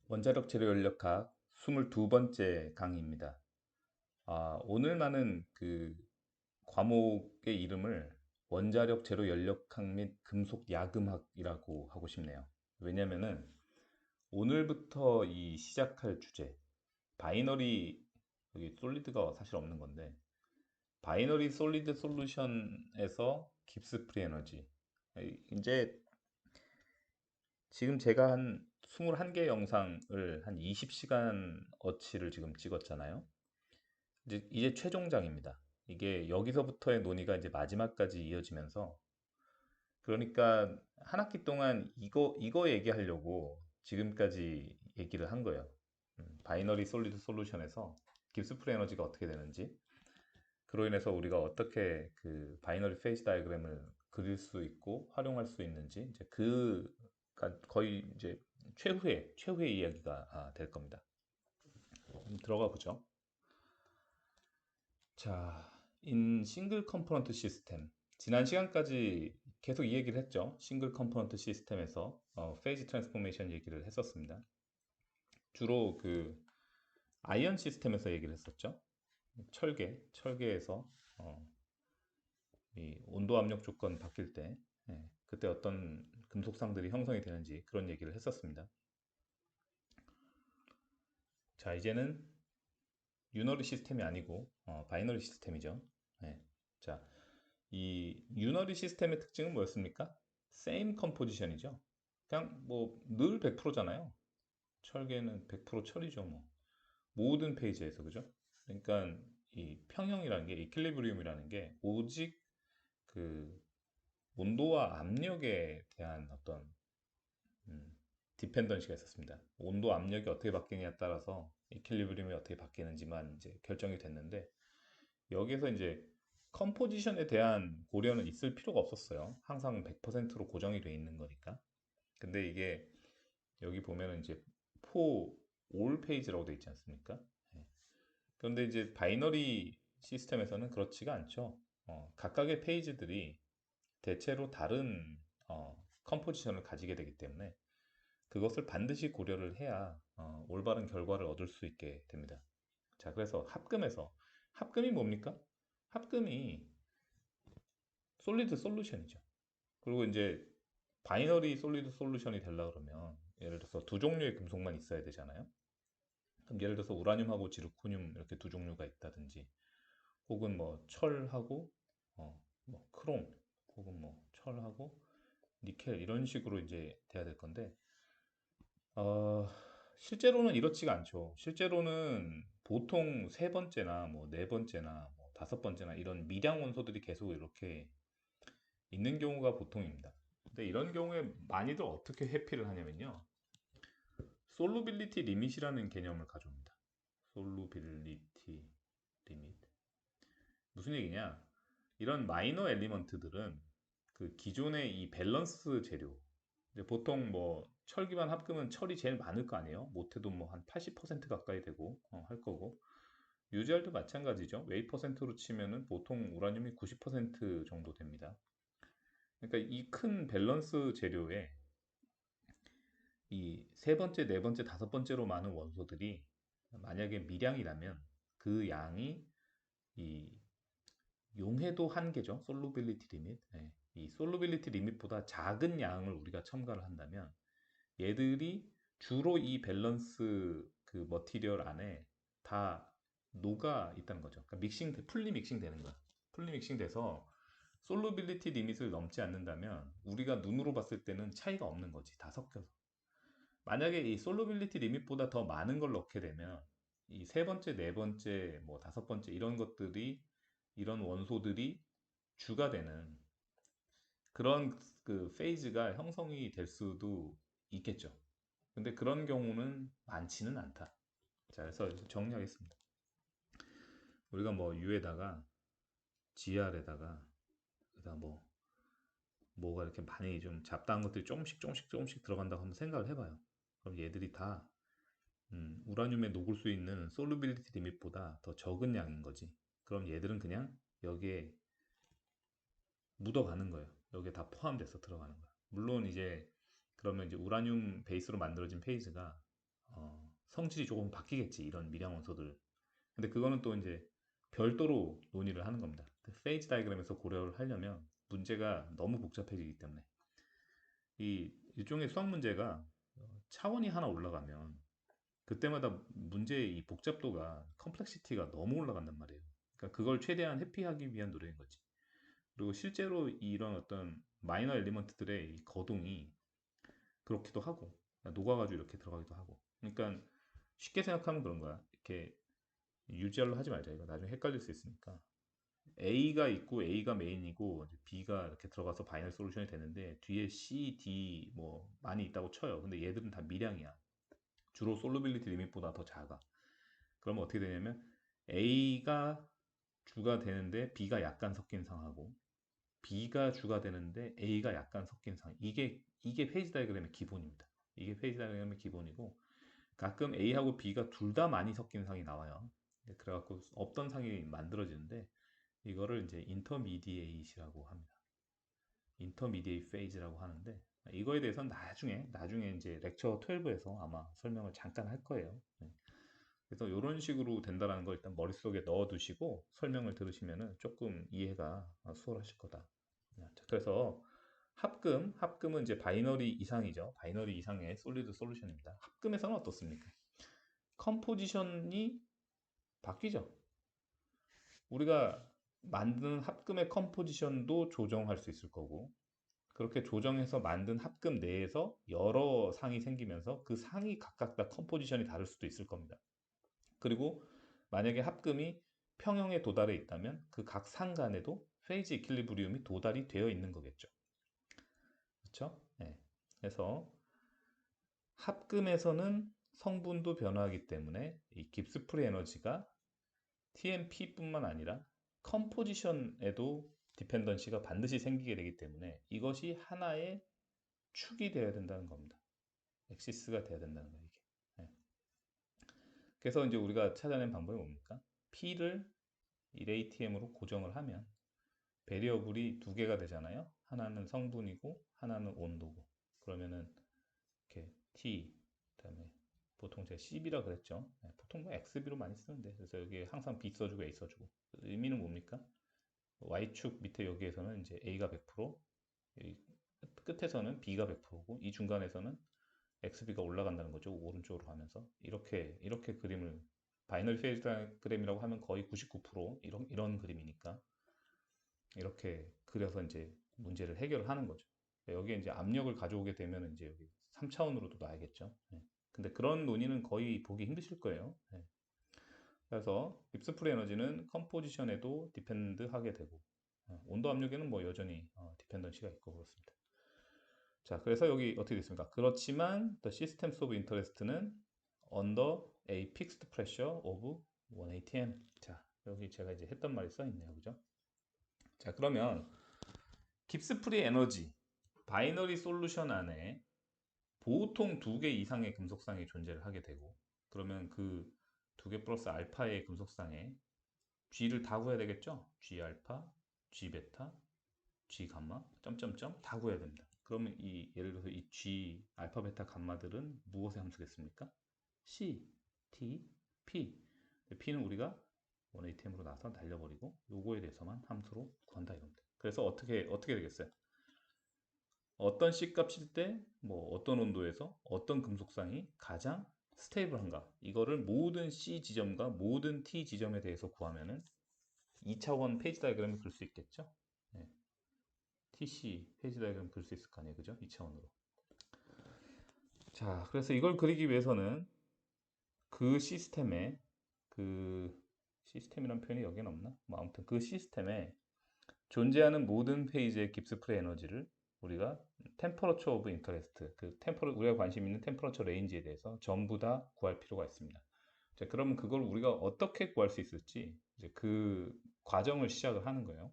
원자력 재료 연력학 22번째 강의입니다. 오늘만은 그 과목의 이름을 원자력 재료 연력학 및 금속 야금학이라고 하고 싶네요. 왜냐면은 오늘부터 이 시작할 주제, 바이너리, 여기 솔리드가 사실 없는 건데, 바이너리 솔리드 솔루션에서 깁스 프리 에너지. 이제 지금 제가 한 21개 영상을 한 20시간 어치를 지금 찍었잖아요. 이제 최종장입니다. 이게 여기서부터의 논의가 이제 마지막까지 이어지면서, 그러니까 한 학기 동안 이거 얘기하려고 지금까지 얘기를 한 거예요. 바이너리 솔리드 솔루션에서 깁스프리 에너지가 어떻게 되는지, 그로 인해서 우리가 어떻게 그 바이너리 페이지 다이어그램을 그릴 수 있고 활용할 수 있는지, 이제 거의 이제 최후의 이야기가 될 겁니다. 들어가 보죠. 자, in 싱글 컴포넌트 시스템. 지난 시간까지 계속 이 얘기를 했죠. 싱글 컴포넌트 시스템에서 페이지 트랜스포메이션 얘기를 했었습니다. 주로 그 아이언 시스템에서 얘기를 했었죠. 철계에서 이 온도 압력 조건 바뀔 때 그때 어떤 금속상들이 형성이 되는지 그런 얘기를 했었습니다. 자, 이제는 유너리 시스템이 아니고 바이너리 시스템이죠. 네. 자, 이 유너리 시스템의 특징은 뭐였습니까? same composition이죠. 그냥 뭐 늘 100%잖아요. 철계는 100% 철이죠, 뭐. 모든 페이지에서, 그죠? 그러니까 이 평형이라는 게, 이퀄리브리움이라는 게 오직 그 온도와 압력에 대한 어떤 디펜던시가 있었습니다. 온도 압력이 어떻게 바뀌느냐에 따라서 이퀄리브리움이 어떻게 바뀌는지만 이제 결정이 됐는데, 여기서 이제 컴포지션에 대한 고려는 있을 필요가 없었어요. 항상 100%로 고정이 돼 있는 거니까. 근데 이게 여기 보면은 이제 for all 페이지라고 돼 있지 않습니까? 예. 그런데 이제 바이너리 시스템에서는 그렇지가 않죠. 각각의 페이지들이 대체로 다른 컴포지션을 가지게 되기 때문에 그것을 반드시 고려를 해야 올바른 결과를 얻을 수 있게 됩니다. 자, 그래서 합금이 뭡니까? 합금이 솔리드 솔루션이죠. 그리고 이제 바이너리 솔리드 솔루션이 되려 그러면 예를 들어서 두 종류의 금속만 있어야 되잖아요. 그럼 예를 들어서 우라늄하고 지르코늄 이렇게 두 종류가 있다든지, 혹은 뭐 철하고 뭐 크롬, 혹은 뭐 철하고 니켈 이런 식으로 이제 돼야 될 건데, 어, 실제로는 이렇지가 않죠. 실제로는 보통 세 번째나 뭐 네 번째나 뭐 다섯 번째나 이런 미량 원소들이 계속 이렇게 있는 경우가 보통입니다. 근데 이런 경우에 많이들 어떻게 회피를 하냐면요. 솔루빌리티 리밋이라는 개념을 가져옵니다. 솔루빌리티 리밋. 무슨 얘기냐? 이런 마이너 엘리먼트들은 그 기존의 이 밸런스 재료, 이제 보통 뭐 철기반 합금은 철이 제일 많을 거 아니에요? 못해도 뭐 한 80% 가까이 되고 할 거고, 유지알도 마찬가지죠. 웨이 퍼센트로 치면은 보통 우라늄이 90% 정도 됩니다. 그러니까 이 큰 밸런스 재료에 이 세 번째, 네 번째, 다섯 번째로 많은 원소들이 만약에 미량이라면 그 양이 이 용해도 한계죠. 솔루빌리티 리밋. 이 솔루빌리티 리밋보다 작은 양을 우리가 첨가를 한다면 얘들이 주로 이 밸런스 그 머티리얼 안에 다 녹아 있다는 거죠. 그러니까 풀리 믹싱 되는 거야. 풀리 믹싱 돼서 솔루빌리티 리밋을 넘지 않는다면 우리가 눈으로 봤을 때는 차이가 없는 거지. 다 섞여서. 만약에 이 솔루빌리티 리밋보다 더 많은 걸 넣게 되면 이 세 번째, 네 번째, 뭐 다섯 번째 이런 원소들이 주가 되는 그런 그 페이즈가 형성이 될 수도 있겠죠. 근데 그런 경우는 많지는 않다. 자, 그래서 정리하겠습니다. 우리가 뭐 U에다가 GR에다가 그다음 뭐가 이렇게 많이 좀 잡다한 것들이 조금씩 들어간다고 한번 생각을 해봐요. 그럼 얘들이 다 우라늄에 녹을 수 있는 솔루빌리티 리밋보다 더 적은 양인 거지. 그럼 얘들은 그냥 여기에 묻어가는 거예요. 여기에 다 포함돼서 들어가는 거야. 물론 이제 그러면 이제 우라늄 베이스로 만들어진 페이지가 성질이 조금 바뀌겠지, 이런 미량 원소들. 근데 그거는 또 이제 별도로 논의를 하는 겁니다. 페이즈 다이그램에서 고려를 하려면 문제가 너무 복잡해지기 때문에 이 일종의 수학 문제가 차원이 하나 올라가면 그때마다 문제의 이 복잡도가 컴플렉시티가 너무 올라간단 말이에요. 그러니까 그걸 최대한 회피하기 위한 노력인 거지. 그리고 실제로 이런 어떤 마이너 엘리먼트들의 이 거동이 그렇기도 하고 녹아가지고 이렇게 들어가기도 하고. 그러니까 쉽게 생각하면 그런 거야. 이렇게 유지알로 하지 말자. 이거 나중에 헷갈릴 수 있으니까. A가 있고 A가 메인이고 B가 이렇게 들어가서 바이너리 솔루션이 되는데 뒤에 C, D 뭐 많이 있다고 쳐요. 근데 얘들은 다 미량이야. 주로 솔루빌리티 리밋보다 더 작아. 그러면 어떻게 되냐면 A가 주가 되는데 B가 약간 섞인 상하고 B가 주가 되는데 A가 약간 섞인 상. 이게 페이지 다이그램의 기본입니다. 이게 페이지 다이그램의 기본이고 가끔 A하고 B가 둘 다 많이 섞인 상이 나와요. 그래갖고 없던 상이 만들어지는데 이거를 이제 인터미디에이트라고 합니다. 인터미디에이트 페이즈라고 하는데 이거에 대해서는 나중에 이제 렉처 12에서 아마 설명을 잠깐 할 거예요. 네. 그래서 이런 식으로 된다는 걸 일단 머릿속에 넣어 두시고 설명을 들으시면은 조금 이해가 수월하실 거다. 자, 그래서 합금은 이제 바이너리 이상이죠. 바이너리 이상의 솔리드 솔루션입니다. 합금에서는 어떻습니까? 컴포지션이 바뀌죠. 우리가 만든 합금의 컴포지션도 조정할 수 있을 거고 그렇게 조정해서 만든 합금 내에서 여러 상이 생기면서 그 상이 각각 다 컴포지션이 다를 수도 있을 겁니다. 그리고 만약에 합금이 평형에 도달해 있다면 그 각 상 간에도 페이지 이퀄리브리움이 도달이 되어 있는 거겠죠. 그렇죠? 네. 그래서 합금에서는 성분도 변화하기 때문에 이 깁스 프리 에너지가 TMP뿐만 아니라 컴포지션에도 디펜던시가 반드시 생기게 되기 때문에 이것이 하나의 축이 되어야 된다는 겁니다. 엑시스가 돼야 된다는 거예요, 이게. 네. 그래서 이제 우리가 찾아낸 방법이 뭡니까? P를 1ATM으로 고정을 하면 베리어블이 두 개가 되잖아요. 하나는 성분이고 하나는 온도고. 그러면은 이렇게 T 그다음에 보통 제가 CB라 그랬죠. 네, 보통 뭐 XB로 많이 쓰는데 그래서 여기 항상 B 써주고 A 써주고 의미는 뭡니까? Y축 밑에 여기에서는 이제 A가 100%, 여기 끝에서는 B가 100%고 이 중간에서는 XB가 올라간다는 거죠. 오른쪽으로 가면서 이렇게 그림을 바이너리 페이지 다이그램이라고 하면 거의 99% 이런 그림이니까 이렇게 그려서 이제 문제를 해결하는 거죠. 여기에 이제 압력을 가져오게 되면 이제 여기 3차원으로도 놔야겠죠. 네. 근데 그런 논의는 거의 보기 힘드실 거예요. 네. 그래서 깁스프리 에너지는 컴포지션에도 디펜드 하게 되고 온도 압력에는 뭐 여전히 디펜던시가 있고 그렇습니다. 자, 그래서 여기 어떻게 됐습니까? 그렇지만 the systems of interest는 under a fixed pressure of 1atm. 자, 여기 제가 이제 했던 말이 써 있네요. 그죠? 자, 그러면 깁스 프리 에너지 바이너리 솔루션 안에 보통 두 개 이상의 금속상이 존재를 하게 되고 그러면 그 두 개 플러스 알파의 금속상에 G를 다 구해야 되겠죠? G 알파, G 베타, G 감마, 점점점 다 구해야 됩니다. 그러면 이 예를 들어서 이 G 알파 베타 감마들은 무엇의 함수겠습니까? C, T, P. P는 우리가 1ATM으로 나서 날려버리고 요거에 대해서만 함수로 구한다 이겁니다. 그래서 어떻게 되겠어요? 어떤 C 값일 때 뭐 어떤 온도에서 어떤 금속상이 가장 스테이블한가 이거를 모든 C 지점과 모든 T 지점에 대해서 구하면은 2차원 페이지 다이그램을 그릴 수 있겠죠? 네. TC 페이지 다이그램 그릴 수 있을 거 아니에요, 그죠? 2차원으로. 자, 그래서 이걸 그리기 위해서는 그 시스템에 그 시스템이란 표현이 여기는 없나? 뭐 아무튼 그 시스템에 존재하는 모든 페이지의 깁스 프리 에너지를 우리가 템퍼러처 오브 인터레스트 우리가 관심 있는 템퍼러처 레인지에 대해서 전부 다 구할 필요가 있습니다. 자, 그러면 그걸 우리가 어떻게 구할 수 있을지 이제 그 과정을 시작을 하는 거예요.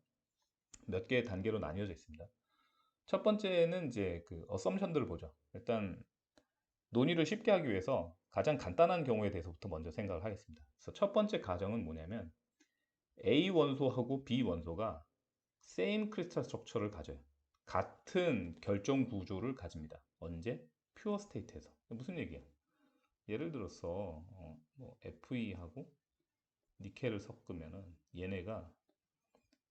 몇 개의 단계로 나뉘어져 있습니다. 첫 번째는 이제 그 어썸션들을 보죠. 일단 논의를 쉽게 하기 위해서 가장 간단한 경우에 대해서부터 먼저 생각을 하겠습니다. 그래서 첫 번째 가정은 뭐냐면 A 원소하고 B 원소가 same crystal structure를 가져요. 같은 결정 구조를 가집니다. 언제? 퓨어 스테이트에서. 무슨 얘기야? 예를 들어서 뭐 Fe하고 니켈을 섞으면은 얘네가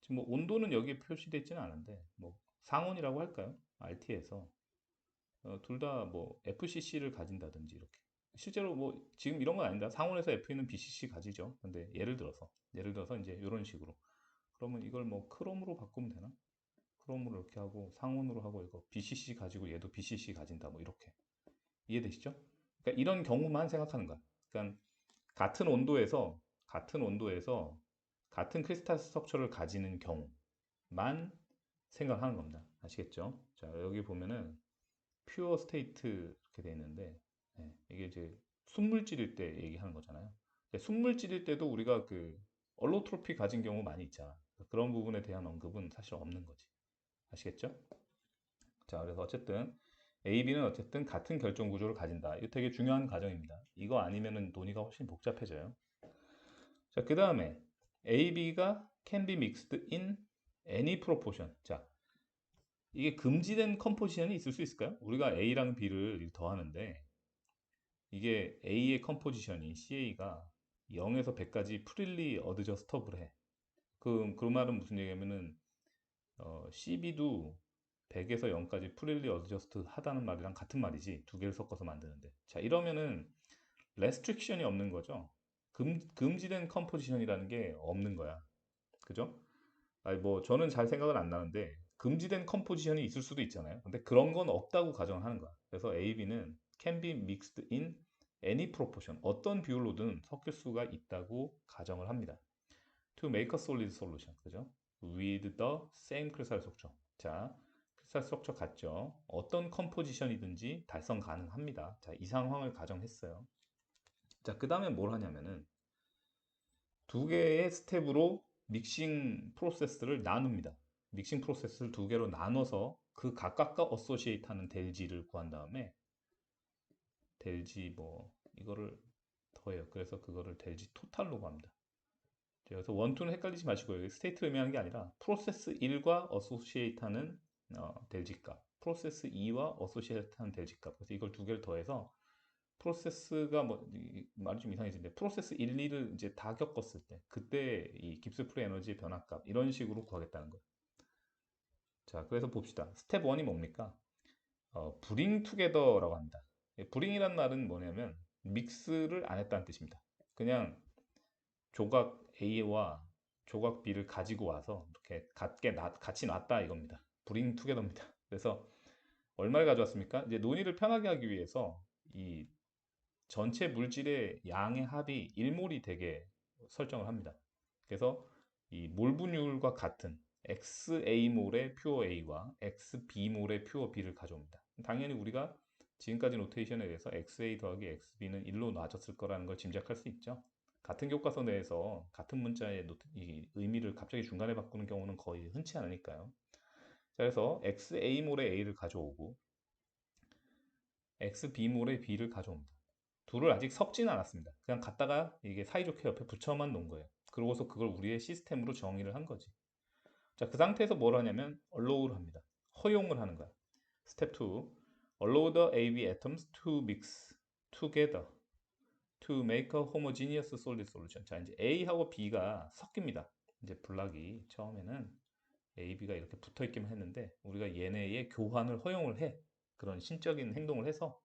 지금 뭐 온도는 여기에 표시되어 있지는 않은데 뭐 상온이라고 할까요? RT에서 둘 다 뭐 FCC를 가진다든지 이렇게 실제로 뭐 지금 이런 건 아니다. 상온에서 FE는 BCC 가지죠. 근데 예를 들어서 이제 이런 식으로 그러면 이걸 뭐 크롬으로 바꾸면 되나? 크롬으로 이렇게 하고 상온으로 하고 이거 BCC 가지고 얘도 BCC 가진다 뭐 이렇게 이해되시죠? 그러니까 이런 경우만 생각하는 거야. 그러니까 같은 온도에서 같은 크리스탈 스트럭처를 가지는 경우만 생각하는 겁니다. 아시겠죠? 자, 여기 보면은 퓨어 스테이트 이렇게 돼 있는데 이게 이제 순물질일 때 얘기하는 거잖아요. 근데 순물질일 때도 우리가 그 얼로트로피 가진 경우 많이 있잖아. 그런 부분에 대한 언급은 사실 없는 거지. 아시겠죠? 자, 그래서 어쨌든 AB는 어쨌든 같은 결정 구조를 가진다. 이거 되게 중요한 과정입니다. 이거 아니면은 논의가 훨씬 복잡해져요. 자, 그 다음에 AB가 can be mixed in any proportion. 자, 이게 금지된 컴포지션이 있을 수 있을까요? 우리가 A랑 B를 더하는데 이게 A의 컴포지션이 CA가 0에서 100까지 프릴리 어드저스터블 해. 그 말은 무슨 얘기냐면은 CB도 100에서 0까지 프릴리 어드저스트 하다는 말이랑 같은 말이지. 두 개를 섞어서 만드는데. 자, 이러면은 레스트릭션이 없는 거죠. 금지된 컴포지션이라는 게 없는 거야. 그죠? 아니 뭐 저는 잘 생각은 안 나는데 금지된 컴포지션이 있을 수도 있잖아요. 근데 그런 건 없다고 가정을 하는 거야. 그래서 AB는 can be mixed in any proportion. 어떤 비율로든 섞일 수가 있다고 가정을 합니다. To make a solid solution. 그죠? With the same crystal structure. 자, 크리스탈 스트럭처 같죠? 어떤 컴포지션이든지 달성 가능합니다. 자, 이 상황을 가정했어요. 자, 그 다음에 뭘 하냐면은 두 개의 스텝으로 믹싱 프로세스를 나눕니다. 믹싱 프로세스를 두 개로 나눠서 그 각각과 어소시에이트 하는 델지를 구한 다음에 델지 뭐 이거를 더해요. 그래서 그거를 델지 토탈로 합니다. 그래서 원투는 헷갈리지 마시고요. 스테이트를 의미하는 게 아니라 프로세스 1과 어소시에이트 하는 델지 값, 프로세스 2와 어소시에이트 하는 델지 값. 그래서 이걸 두 개를 더해서 프로세스가 뭐 말이 좀 이상해지는데 프로세스 1, 2를 이제 다 겪었을 때 그때 이 깁스 프리 에너지의 변화값 이런 식으로 구하겠다는 거예요. 자, 그래서 봅시다. 스텝 1이 뭡니까? 브링 투게더라고 합니다. 브링이란 말은 뭐냐면 믹스를 안 했다는 뜻입니다. 그냥 조각 A와 조각 B를 가지고 와서 이렇게 같이 놨다 이겁니다. 브링 투게더입니다. 그래서 얼마를 가져왔습니까? 이제 논의를 편하게 하기 위해서 이 전체 물질의 양의 합이 1몰이 되게 설정을 합니다. 그래서 이 몰 분율과 같은 XA몰의 퓨어 A와 XB몰의 퓨어 B를 가져옵니다. 당연히 우리가 지금까지 노테이션에 대해서 XA 더하기 XB는 1로 놔졌을 거라는 걸 짐작할 수 있죠. 같은 교과서 내에서 같은 문자의 이 의미를 갑자기 중간에 바꾸는 경우는 거의 흔치 않으니까요. 자, 그래서 XA몰의 A를 가져오고 XB몰의 B를 가져옵니다. 둘을 아직 섞지는 않았습니다. 그냥 갖다가 이게 사이좋게 옆에 붙여만 놓은 거예요. 그러고서 그걸 우리의 시스템으로 정의를 한 거지. 자, 그 상태에서 뭘 하냐면 allow를 합니다. 허용을 하는 거야. 스텝 2. Allow the AB atoms to mix together to make a homogeneous solid solution. 자, 이제 A하고 B가 섞입니다. 이제 블락이 처음에는 A, B가 이렇게 붙어 있기만 했는데 우리가 얘네의 교환을 허용을 해. 그런 신적인 행동을 해서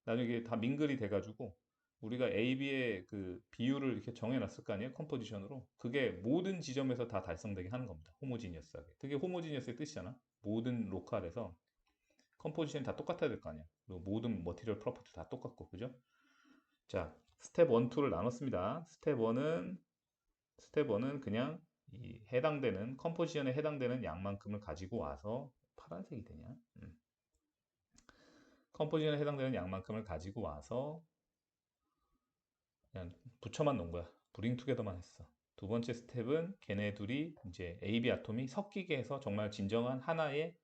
나중에 이게 다 민글이 돼가지고 우리가 A, B의 그 비율을 이렇게 정해놨을 거 아니에요? 컴포지션으로. 그게 모든 지점에서 다 달성되게 하는 겁니다. 호모지니어스하게. 그게 호모지니어스의 뜻이잖아. 모든 로컬에서 컴포지션이 다 똑같아야 될 거 아니야. 그리고 모든 머티리얼 프로퍼티 다 똑같고, 그죠? 자, 스텝 1, 2를 나눴습니다. 스텝 1은 그냥 이 해당되는 컴포지션에 해당되는 양만큼을 가지고 와서 파란색이 되냐? 컴포지션에 해당되는 양만큼을 가지고 와서 그냥 붙여만 놓은 거야. 브링 투게더만 했어. 두 번째 스텝은 걔네 둘이 이제 AB 아톰이 섞이게 해서 정말 진정한 하나의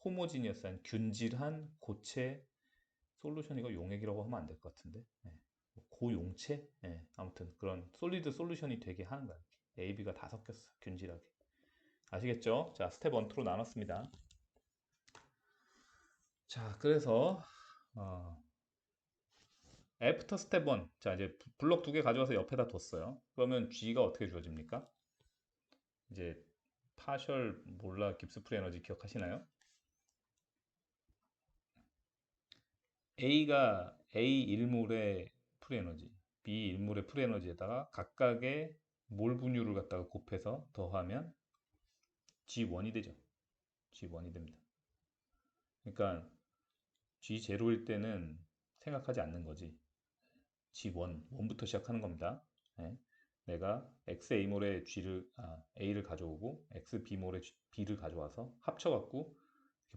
호모지니어스한 균질한 고체 솔루션. 이거 용액이라고 하면 안 될 것 같은데 고용체? 아무튼 그런 솔리드 솔루션이 되게 하는 거야. AB가 다 섞였어. 균질하게. 아시겠죠? 자, 스텝 1, 2로 나눴습니다. 자, 그래서 애프터 스텝 1. 자, 이제 블록 두 개 가져와서 옆에다 뒀어요. 그러면 G가 어떻게 주어집니까? 이제 파셜 몰라 깁스 프리 에너지 기억하시나요? A가 A 1몰의 프리 에너지, B 1몰의 프리 에너지에다가 각각의 몰 분율을 갖다가 곱해서 더하면 G1이 되죠. G1이 됩니다. 그러니까 G0일 때는 생각하지 않는 거지. G1, 1부터 시작하는 겁니다. 네. 내가 XA몰의 A를 가져오고 XB몰의 B를 가져와서 합쳐갖고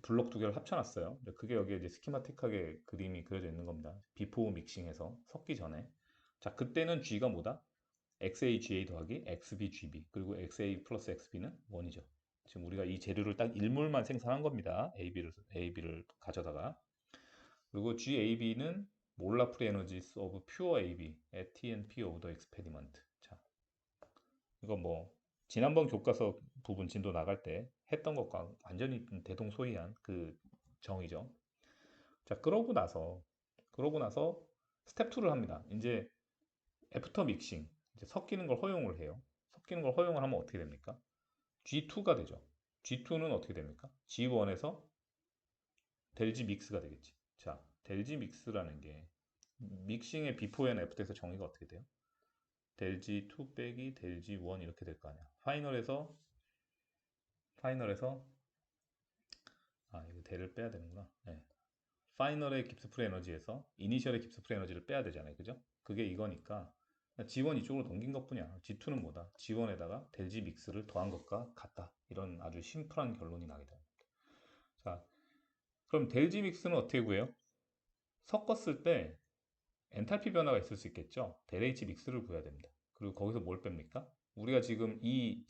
블록 두 개를 합쳐놨어요. 그게 여기에 이제 스키마틱하게 그림이 그려져 있는 겁니다. 비포 믹싱해서 섞기 전에. 자, 그때는 G가 뭐다? XAGA 더하기 XBGB 그리고 XA 플러스 XB는 1이죠. 지금 우리가 이 재료를 딱 1몰만 생산한 겁니다. AB를 가져다가. 그리고 GAB는 몰라 프리 에너지스 오브 퓨어 AB at TNP of the experiment. 자, 이거 뭐 지난번 교과서 부분 진도 나갈 때 했던 것과 완전히 대동소이한 그 정의죠. 자, 그러고 나서 스텝 2를 합니다. 이제 애프터 믹싱, 이제 섞이는 걸 허용을 해요. 섞이는 걸 허용을 하면 어떻게 됩니까? G2가 되죠. G2는 어떻게 됩니까? G1에서 델지 믹스가 되겠지. 자, 델지 믹스라는 게 믹싱의 비포 앤 애프터에서 정의가 어떻게 돼요? 델지 2 빼기 델지 1 이렇게 될 거 아니야. 파이널에서 이거 델을 빼야 되는구나. 네. 파이널의 깁스 프리 에너지에서 이니셜의 깁스 프리 에너지를 빼야 되잖아요. 그죠? 그게 이거니까 G1 이쪽으로 넘긴 것뿐이야. G2는 뭐다? G1에다가 델지 믹스를 더한 것과 같다. 이런 아주 심플한 결론이 나게 됩니다. 자, 그럼 델지 믹스는 어떻게 구해요? 섞었을 때 엔탈피 변화가 있을 수 있겠죠. 델 H 믹스를 구해야 됩니다. 그리고 거기서 뭘 뺍니까? 우리가 지금 이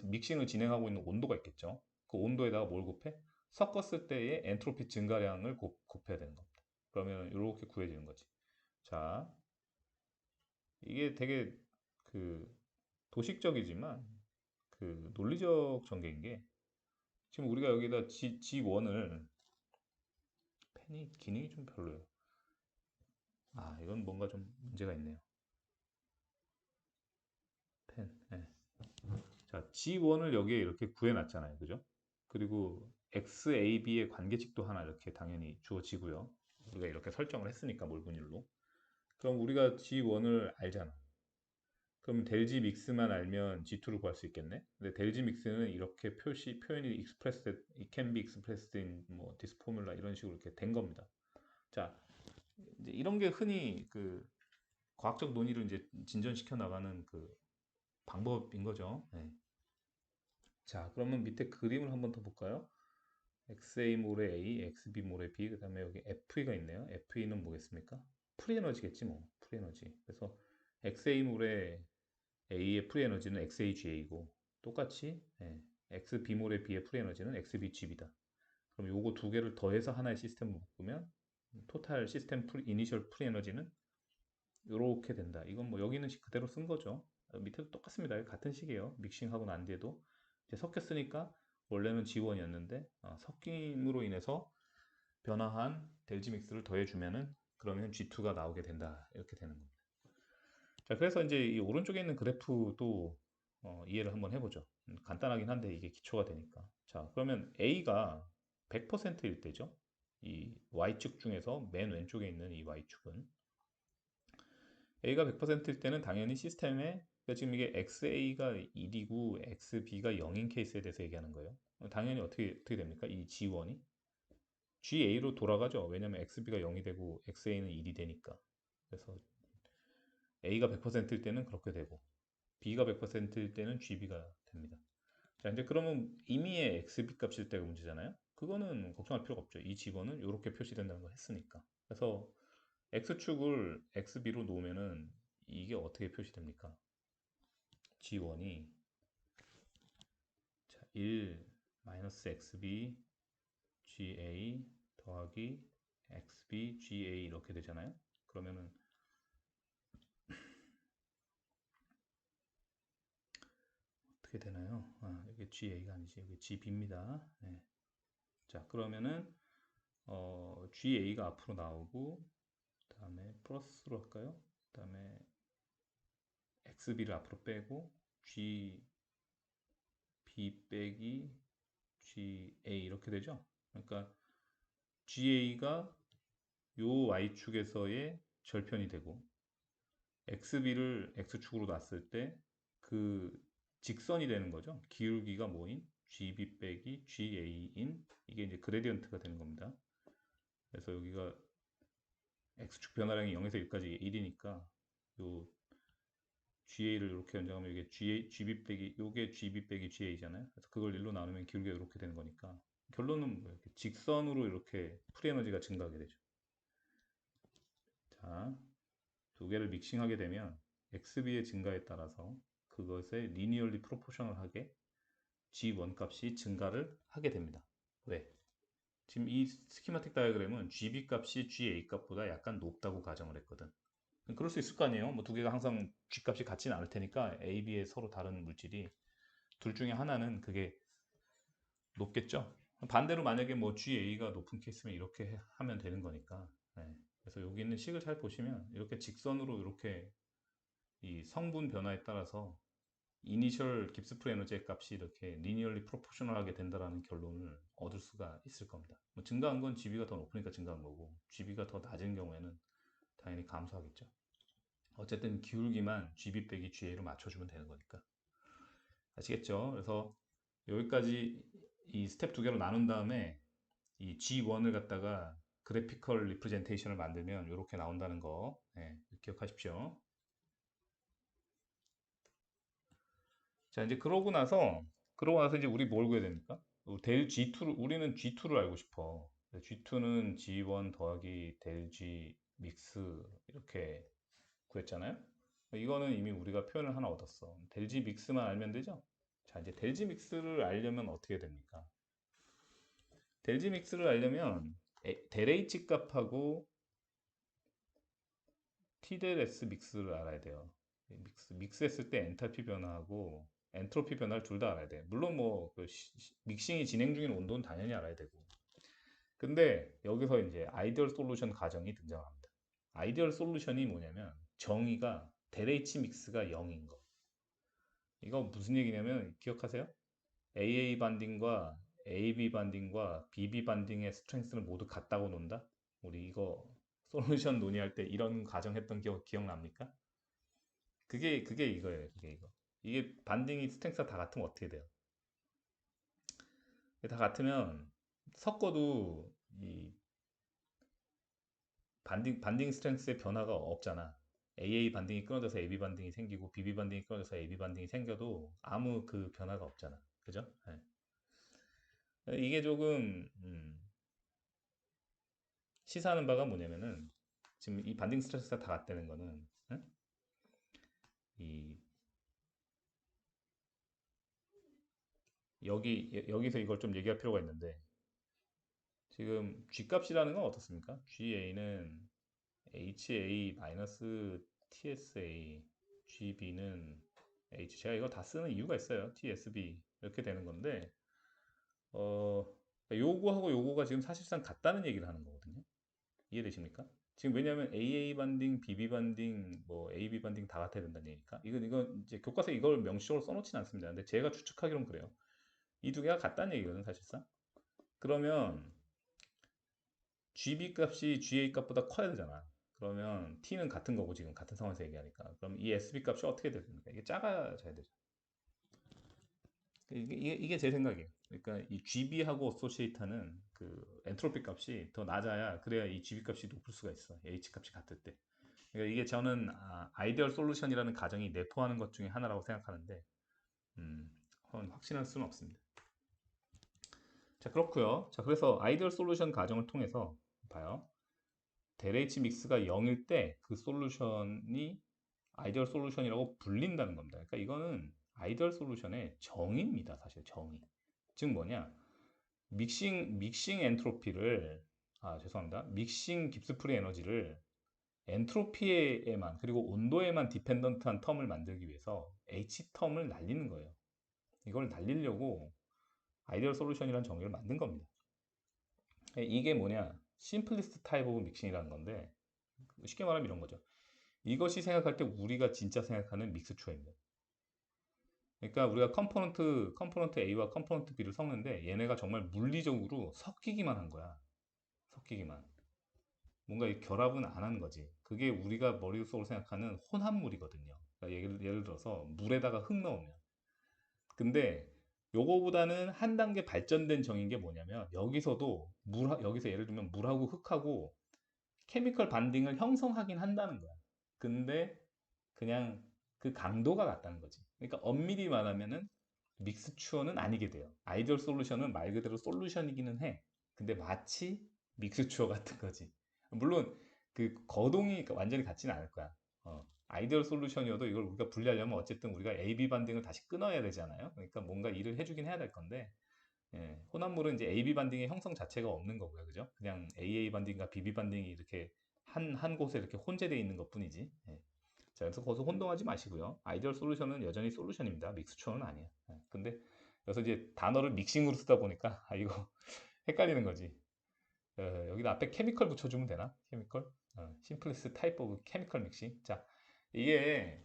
믹싱을 진행하고 있는 온도가 있겠죠. 그 온도에다가 뭘 곱해? 섞었을 때의 엔트로피 증가량을 곱해야 되는 겁니다. 그러면 이렇게 구해지는 거지. 자, 이게 되게 그 도식적이지만 그 논리적 전개인 게 지금 우리가 여기다 G1을 펜이 기능이 좀 별로예요. 이건 뭔가 좀 문제가 있네요. 펜. 네. 자, G1을 여기에 이렇게 구해놨잖아요. 그죠? 그리고 XAB의 관계식도 하나 이렇게 당연히 주어지고요. 우리가 이렇게 설정을 했으니까 몰분율로. 그럼 우리가 G1을 알잖아. 그럼 델지 믹스만 알면 G2를 구할 수 있겠네? 근데 델지 믹스는 이렇게 표현이 it can be expressed in 뭐 this formula 이런 식으로 이렇게 된 겁니다. 자, 이제 이런 게 흔히 그 과학적 논의를 이제 진전시켜 나가는 그 방법인 거죠. 네. 자, 그러면 밑에 그림을 한번 더 볼까요? XA몰의 A, XB몰의 B, 그 다음에 여기 FE가 있네요. FE는 뭐겠습니까? 프리에너지겠지 뭐. 프리에너지. 그래서 XA몰의 A의 프리에너지는 XAGA고 똑같이 XB몰의 B의 프리에너지는 XBGB다. 그럼 요거 두 개를 더해서 하나의 시스템을 묶으면 토탈 시스템 이니셜 프리에너지는 이렇게 된다. 이건 뭐 여기 있는 식 그대로 쓴 거죠. 밑에도 똑같습니다. 같은 식이에요. 믹싱하고 난 뒤에도 이제 섞였으니까 원래는 G1이었는데 섞임으로 인해서 변화한 델지 믹스를 더해주면은 그러면 G2가 나오게 된다. 이렇게 되는 겁니다. 자, 그래서 이제 이 오른쪽에 있는 그래프도 이해를 한번 해보죠. 간단하긴 한데 이게 기초가 되니까. 자, 그러면 A가 100%일 때죠. 이 Y축 중에서 맨 왼쪽에 있는 이 Y축은 A가 100%일 때는 당연히 시스템에 그러니까 지금 이게 XA가 1이고 XB가 0인 케이스에 대해서 얘기하는 거예요. 당연히 어떻게 됩니까? 이 G1이 GA로 돌아가죠. 왜냐면 XB가 0이 되고 XA는 1이 되니까. 그래서 A가 100%일 때는 그렇게 되고 B가 100%일 때는 GB가 됩니다. 자, 이제 그러면 임의의 XB 값일 때가 문제잖아요. 그거는 걱정할 필요가 없죠. 이 직원은 이렇게 표시된다는 걸 했으니까. 그래서 X축을 XB로 놓으면은 이게 어떻게 표시됩니까? G1이 1 마이너스 XB GA 더하기 XB GA 이렇게 되잖아요. 그러면은 어떻게 되나요? 이게 GA가 아니지. 이게 GB입니다. 네. 자, 그러면은 GA가 앞으로 나오고 다음에 플러스로 할까요? 다음에 XB를 앞으로 빼고 GB 빼기 GA 이렇게 되죠. 그러니까 GA가 요 Y축에서의 절편이 되고 XB를 X축으로 놨을 때 그 직선이 되는 거죠. 기울기가 뭐인? GB 빼기 GA인 이게 이제 그레디언트가 되는 겁니다. 그래서 여기가 X축 변화량이 0에서 1까지 1이니까 요 GA를 이렇게 연장하면 이게 GB 빼기 요게 GB 빼기 GA잖아요. 그래서 그걸 1로 나누면 기울기가 이렇게 되는 거니까 결론은 뭐 이렇게 직선으로 이렇게 프리에너지가 증가하게 되죠. 자, 두 개를 믹싱하게 되면 XB의 증가에 따라서 그것에 리니얼리 프로포셔널하게 G1 값이 증가를 하게 됩니다. 왜? 지금 이 스키마틱 다이어그램은 GB 값이 GA 값보다 약간 높다고 가정을 했거든. 그럴 수 있을 거 아니에요. 뭐 두 개가 항상 G 값이 같지는 않을 테니까 A, B의 서로 다른 물질이 둘 중에 하나는 그게 높겠죠. 반대로 만약에 뭐 GA가 높은 케이스면 이렇게 하면 되는 거니까. 네. 그래서 여기 있는 식을 잘 보시면 이렇게 직선으로 이렇게 이 성분 변화에 따라서 이니셜 깁스프리 에너지의 값이 이렇게 리니얼리 프로포셔널하게 된다라는 결론을 얻을 수가 있을 겁니다. 뭐 증가한 건 GB가 더 높으니까 증가한 거고 GB가 더 낮은 경우에는 당연히 감소하겠죠. 어쨌든 기울기만 GB 빼기 GA로 맞춰주면 되는 거니까 아시겠죠? 그래서 여기까지 이 스텝 두 개로 나눈 다음에 이 G1을 갖다가 그래피컬 리프레젠테이션을 만들면 이렇게 나온다는 거 네, 기억하십시오. 자, 이제 그러고 나서 이제 우리 뭘 구해야 됩니까? 델 G2를, 우리는 G2를 알고 싶어. G2는 G1 더하기 델 G 믹스 이렇게 구했잖아요. 이거는 이미 우리가 표현을 하나 얻었어. 델 G 믹스만 알면 되죠? 자, 이제 델 G 믹스를 알려면 어떻게 됩니까? 델 G 믹스를 알려면 델 H 값하고 T 델 S 믹스를 알아야 돼요. 믹스했을 때 엔탈피 변화하고 엔트로피 변화를 둘 다 알아야 돼. 물론 뭐그 믹싱이 진행 중인 온도는 당연히 알아야 되고. 근데 여기서 이제 아이디얼 솔루션 가정이 등장합니다. 아이디얼 솔루션이 뭐냐면 정의가 델 H 믹스가 0인 거. 이거 무슨 얘기냐면 기억하세요? AA 반딩과 AB 반딩과 BB 반딩의 스트렝스는 모두 같다고 논다? 우리 이거 솔루션 논의할 때 이런 가정했던 기억납니까? 그게 이거예요. 그게 이거. 이게 반딩이 스트렝스가 다 같으면 어떻게 돼요? 다 같으면 섞어도 이 반딩 스트렝스의 변화가 없잖아. AA 반딩이 끊어져서 AB 반딩이 생기고 BB 반딩이 끊어져서 AB 반딩이 생겨도 아무 그 변화가 없잖아. 그죠? 네. 이게 조금 시사하는 바가 뭐냐면은 지금 이 반딩 스트렝스가 다 같다는 거는 응? 이 여기서 이걸 좀 얘기할 필요가 있는데 지금 G값이라는 건 어떻습니까? GA는 HA-TSA, GB는 H. 제가 이거 다 쓰는 이유가 있어요. TSB 이렇게 되는 건데 어, 요거하고 요거가 지금 사실상 같다는 얘기를 하는 거거든요. 이해되십니까? 지금 왜냐하면 AA 반딩, BB 반딩, 뭐 AB 반딩 다 같아야 된다는 얘기니까. 이건 이제 교과서에 이걸 명시적으로 써놓지는 않습니다. 근데 제가 추측하기로는 그래요. 이 두 개가 같다는 얘기거든 사실상. 그러면 GB 값이 GA 값보다 커야 되잖아. 그러면 T는 같은 거고 지금 같은 상황에서 얘기하니까. 그럼 이 SB 값이 어떻게 됩니까? 이게 작아져야 되죠. 이게 제 생각이에요. 그러니까 이 GB하고 어소시에이트는 그 엔트로피 값이 더 낮아야 그래야 이 GB 값이 높을 수가 있어. H 값이 같을 때. 그러니까 이게 저는 아이디얼 솔루션이라는 가정이 내포하는 것 중에 하나라고 생각하는데 그건 확신할 수는 없습니다. 자, 그렇고요. 자, 그래서 아이디얼 솔루션 가정을 통해서 봐요. 델 H 믹스가 0일 때 그 솔루션이 아이디얼 솔루션이라고 불린다는 겁니다. 그러니까 이거는 아이디얼 솔루션의 정의입니다. 사실 정의. 즉 뭐냐? 믹싱 엔트로피를 죄송합니다. 믹싱 깁스 프리 에너지를 엔트로피에만 그리고 온도에만 디펜던트한 텀을 만들기 위해서 H 텀을 날리는 거예요. 이걸 날리려고 아이디얼 솔루션이라는 정의를 만든 겁니다. 이게 뭐냐? 심플리스트 타입 오브 믹싱이라는 건데 쉽게 말하면 이런 거죠. 이것이 생각할 때 우리가 진짜 생각하는 믹스추어입니다. 그러니까 우리가 컴포넌트 A와 컴포넌트 B를 섞는데 얘네가 정말 물리적으로 섞이기만 한 거야. 섞이기만. 뭔가 이 결합은 안 하는 거지. 그게 우리가 머릿속으로 생각하는 혼합물이거든요. 그러니까 예를 들어서 물에다가 흙 넣으면. 근데 요거보다는 한 단계 발전된 정인 게 뭐냐면 여기서도 여기서 예를 들면 물하고 흙하고 케미컬 반딩을 형성하긴 한다는 거야. 근데 그냥 그 강도가 같다는 거지. 그러니까 엄밀히 말하면은 믹스추어는 아니게 돼요. 아이디얼 솔루션은 말 그대로 솔루션이기는 해. 근데 마치 믹스추어 같은 거지. 물론 그 거동이 완전히 같지는 않을 거야. 아이디얼 솔루션이어도 이걸 우리가 분리하려면 어쨌든 우리가 AB 반딩을 다시 끊어야 되잖아요. 그러니까 뭔가 일을 해주긴 해야 될 건데 혼합물은 이제 AB 반딩의 형성 자체가 없는 거고요. 그죠? 그냥 AA 반딩과 BB 반딩이 이렇게 한 곳에 이렇게 혼재되어 있는 것 뿐이지. 자, 그래서 거기서 혼동하지 마시고요. 아이디얼 솔루션은 여전히 솔루션입니다. 믹스처는 아니에요. 근데 여기서 이제 단어를 믹싱으로 쓰다 보니까 이거 헷갈리는 거지. 여기다 앞에 케미컬 붙여주면 되나? 케미컬? 심플리스 타입 오브 케미컬 믹싱. 자, 이게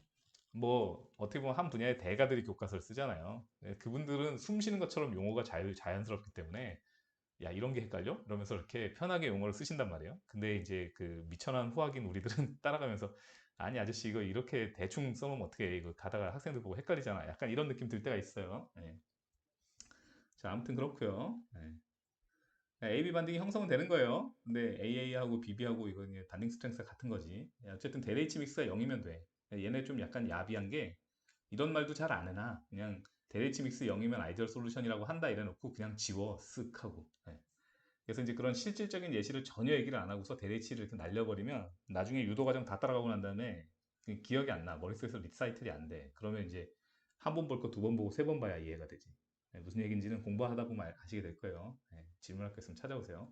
뭐 어떻게 보면 한 분야의 대가들이 교과서를 쓰잖아요. 그분들은 숨 쉬는 것처럼 용어가 자연스럽기 때문에 야 이런 게 헷갈려? 이러면서 이렇게 편하게 용어를 쓰신단 말이에요. 근데 이제 그 미천한 후학인 우리들은 따라가면서 아니 아저씨 이거 이렇게 대충 써놓으면 어떻게 해? 이거 가다가 학생들 보고 헷갈리잖아. 약간 이런 느낌 들 때가 있어요. 자 아무튼 그렇고요. AB 반딩이 형성은 되는 거예요. 근데 AA하고 BB하고 이거 반딩 스트렝스가 같은 거지. 어쨌든 대레이치 믹스가 0이면 돼. 얘네 좀 약간 야비한 게 이런 말도 잘 안 해놔. 그냥 대레이치 믹스 0이면 아이디얼 솔루션이라고 한다 이래놓고 그냥 지워 쓱 하고. 그래서 이제 그런 실질적인 예시를 전혀 얘기를 안 하고서 대대치를 이렇게 날려버리면 나중에 유도 과정 다 따라가고 난 다음에 기억이 안 나. 머릿속에서 리사이틀이 안 돼. 그러면 이제 한 번 볼 거 두 번 보고 세 번 봐야 이해가 되지. 무슨 얘기인지는 공부하다 보면 아시게 될 거예요. 질문할 거 있으면 찾아오세요.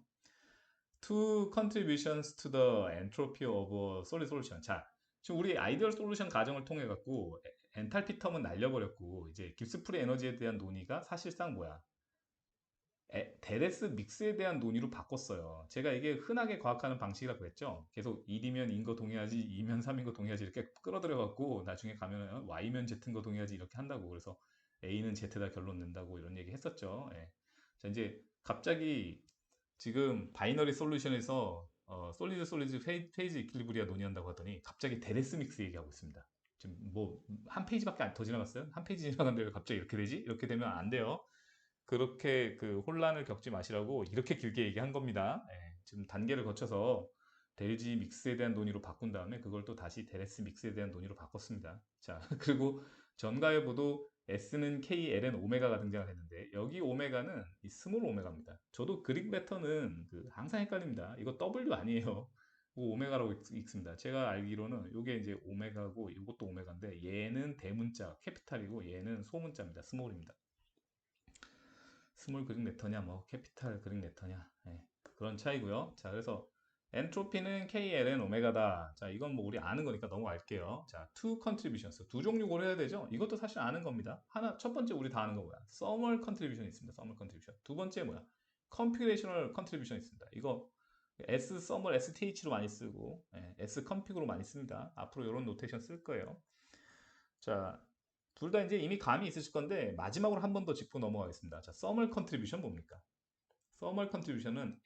Two contributions to the entropy of a solid solution. 자, 지금 우리 아이디얼 솔루션 가정을 통해 갖고 엔탈피 텀은 날려버렸고 이제 깁스 프리 에너지에 대한 논의가 사실상 뭐야? 데레스 믹스에 대한 논의로 바꿨어요. 제가 이게 흔하게 과학하는 방식이라고 했죠. 계속 1이면 인거 동의하지, 2면 3인 거 동의하지 이렇게 끌어들여 갖고 나중에 가면은 Y면 Z인 거 동의하지 이렇게 한다고. 그래서 A는 Z다 결론 낸다고 이런 얘기 했었죠. 자, 이제 갑자기 지금 바이너리 솔루션에서 솔리드 페이즈 이퀄리브리아 논의한다고 하더니 갑자기 데레스 믹스 얘기하고 있습니다. 지금 뭐 한 페이지밖에 더 지나갔어요? 한 페이지 지나갔는데 왜 갑자기 이렇게 되지? 이렇게 되면 안 돼요. 그렇게 그 혼란을 겪지 마시라고 이렇게 길게 얘기한 겁니다. 지금 단계를 거쳐서 델지 믹스에 대한 논의로 바꾼 다음에 그걸 또 다시 데레스 믹스에 대한 논의로 바꿨습니다. 자, 그리고 전가에보도 S는 K, L은 오메가가 등장을 했는데 여기 오메가는 이 스몰 오메가입니다. 저도 그릭 레터는 항상 헷갈립니다. 이거 W 아니에요. 오메가라고 읽습니다. 제가 알기로는 이게 이제 오메가고 이것도 오메가인데 얘는 대문자 캐피탈이고 얘는 소문자입니다. 스몰입니다. 스몰 그릭 레터냐 뭐 캐피탈 그릭 레터냐 그런 차이고요. 자 그래서 엔트로피는 KLN 오메가다. 자 이건 뭐 우리 아는 거니까 넘어갈게요. 자 two contributions 두 종류 고려해야 되죠. 이것도 사실 아는 겁니다. 하나 첫 번째 우리 다 아는 거 뭐야? thermal contribution 있습니다. thermal contribution. 두 번째 뭐야? computational contribution 있습니다. 이거 S thermal STH로 많이 쓰고 S config으로 많이 씁니다. 앞으로 이런 노테이션 쓸 거예요. 자 둘 다 이제 이미 감이 있으실 건데 마지막으로 한 번 더 짚고 넘어가겠습니다. 자, thermal contribution 뭡니까? thermal contribution은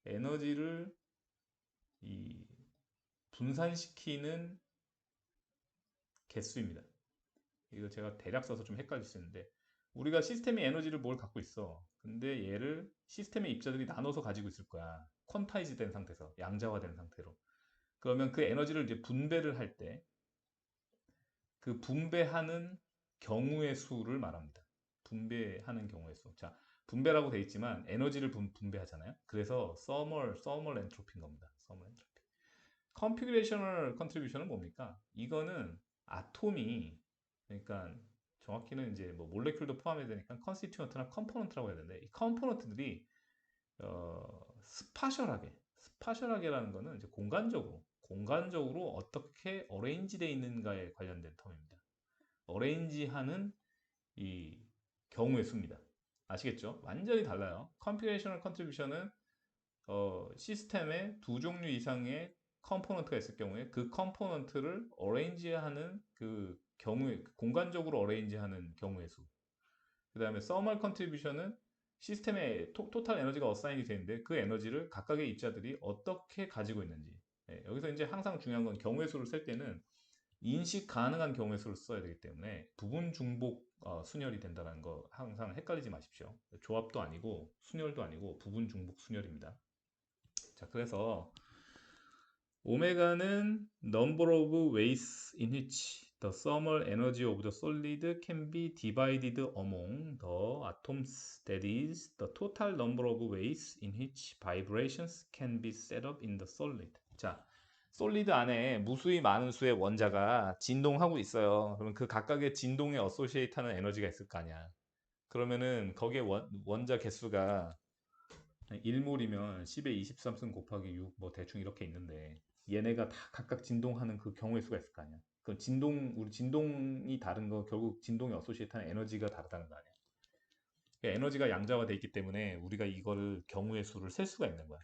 에너지를 이 분산시키는 개수입니다. 이거 제가 대략 써서 좀 헷갈릴 수 있는데 우리가 시스템의 에너지를 뭘 갖고 있어. 근데 얘를 시스템의 입자들이 나눠서 가지고 있을 거야. 퀀타이즈 된 상태에서 양자화된 상태로. 그러면 그 에너지를 이제 분배를 할 때 그 분배하는 경우의 수를 말합니다. 분배하는 경우의 수. 자, 분배라고 돼 있지만 에너지를 분배하잖아요. 그래서 thermal entropy인 겁니다. thermal entropy. configurational contribution은 뭡니까? 이거는 아톰이 그러니까 정확히는 이제 뭐 몰레큘도 포함해야 되니까 constituent나 component라고 해야 되는데 이 컴포넌트들이 스파셜하게라는 거는 이제 공간적으로 어떻게 어레인지 되어 있는가에 관련된 텀입니다. 어레인지하는 이 경우의 수입니다. 아시겠죠? 완전히 달라요. 컴퓨테이셔널 컨트리뷰션은 시스템의 두 종류 이상의 컴포넌트가 있을 경우에 그 컴포넌트를 어레인지하는 그 경우에 공간적으로 어레인지하는 경우의 수. 그 다음에 서멀 컨트리뷰션은 시스템에 토탈 에너지가 어사인이 되는데 그 에너지를 각각의 입자들이 어떻게 가지고 있는지. 예, 여기서 이제 항상 중요한 건 경우의 수를 셀 때는 인식 가능한 경우의 수를 써야 되기 때문에 부분 중복 순열이 된다는 거 항상 헷갈리지 마십시오. 조합도 아니고 순열도 아니고 부분 중복 순열입니다. 자, 그래서 오메가는 number of ways in which the thermal energy of the solid can be divided among the atoms, that is, the total number of ways in which vibrations can be set up in the solid. 자, 솔리드 안에 무수히 많은 수의 원자가 진동하고 있어요. 그러면 그 각각의 진동에 어소시에이트하는 에너지가 있을 거 아니야. 그러면은 거기에 원자 개수가 1몰이면 10의 23승 곱하기 6, 뭐 대충 이렇게 있는데 얘네가 다 각각 진동하는 그 경우의 수가 있을 거 아니야. 그 우리 진동이 다른 거 결국 진동에 어소시에이트하는 에너지가 다르다는 거 아니야. 그러니까 에너지가 양자화돼 있기 때문에 우리가 이거를 경우의 수를 셀 수가 있는 거야.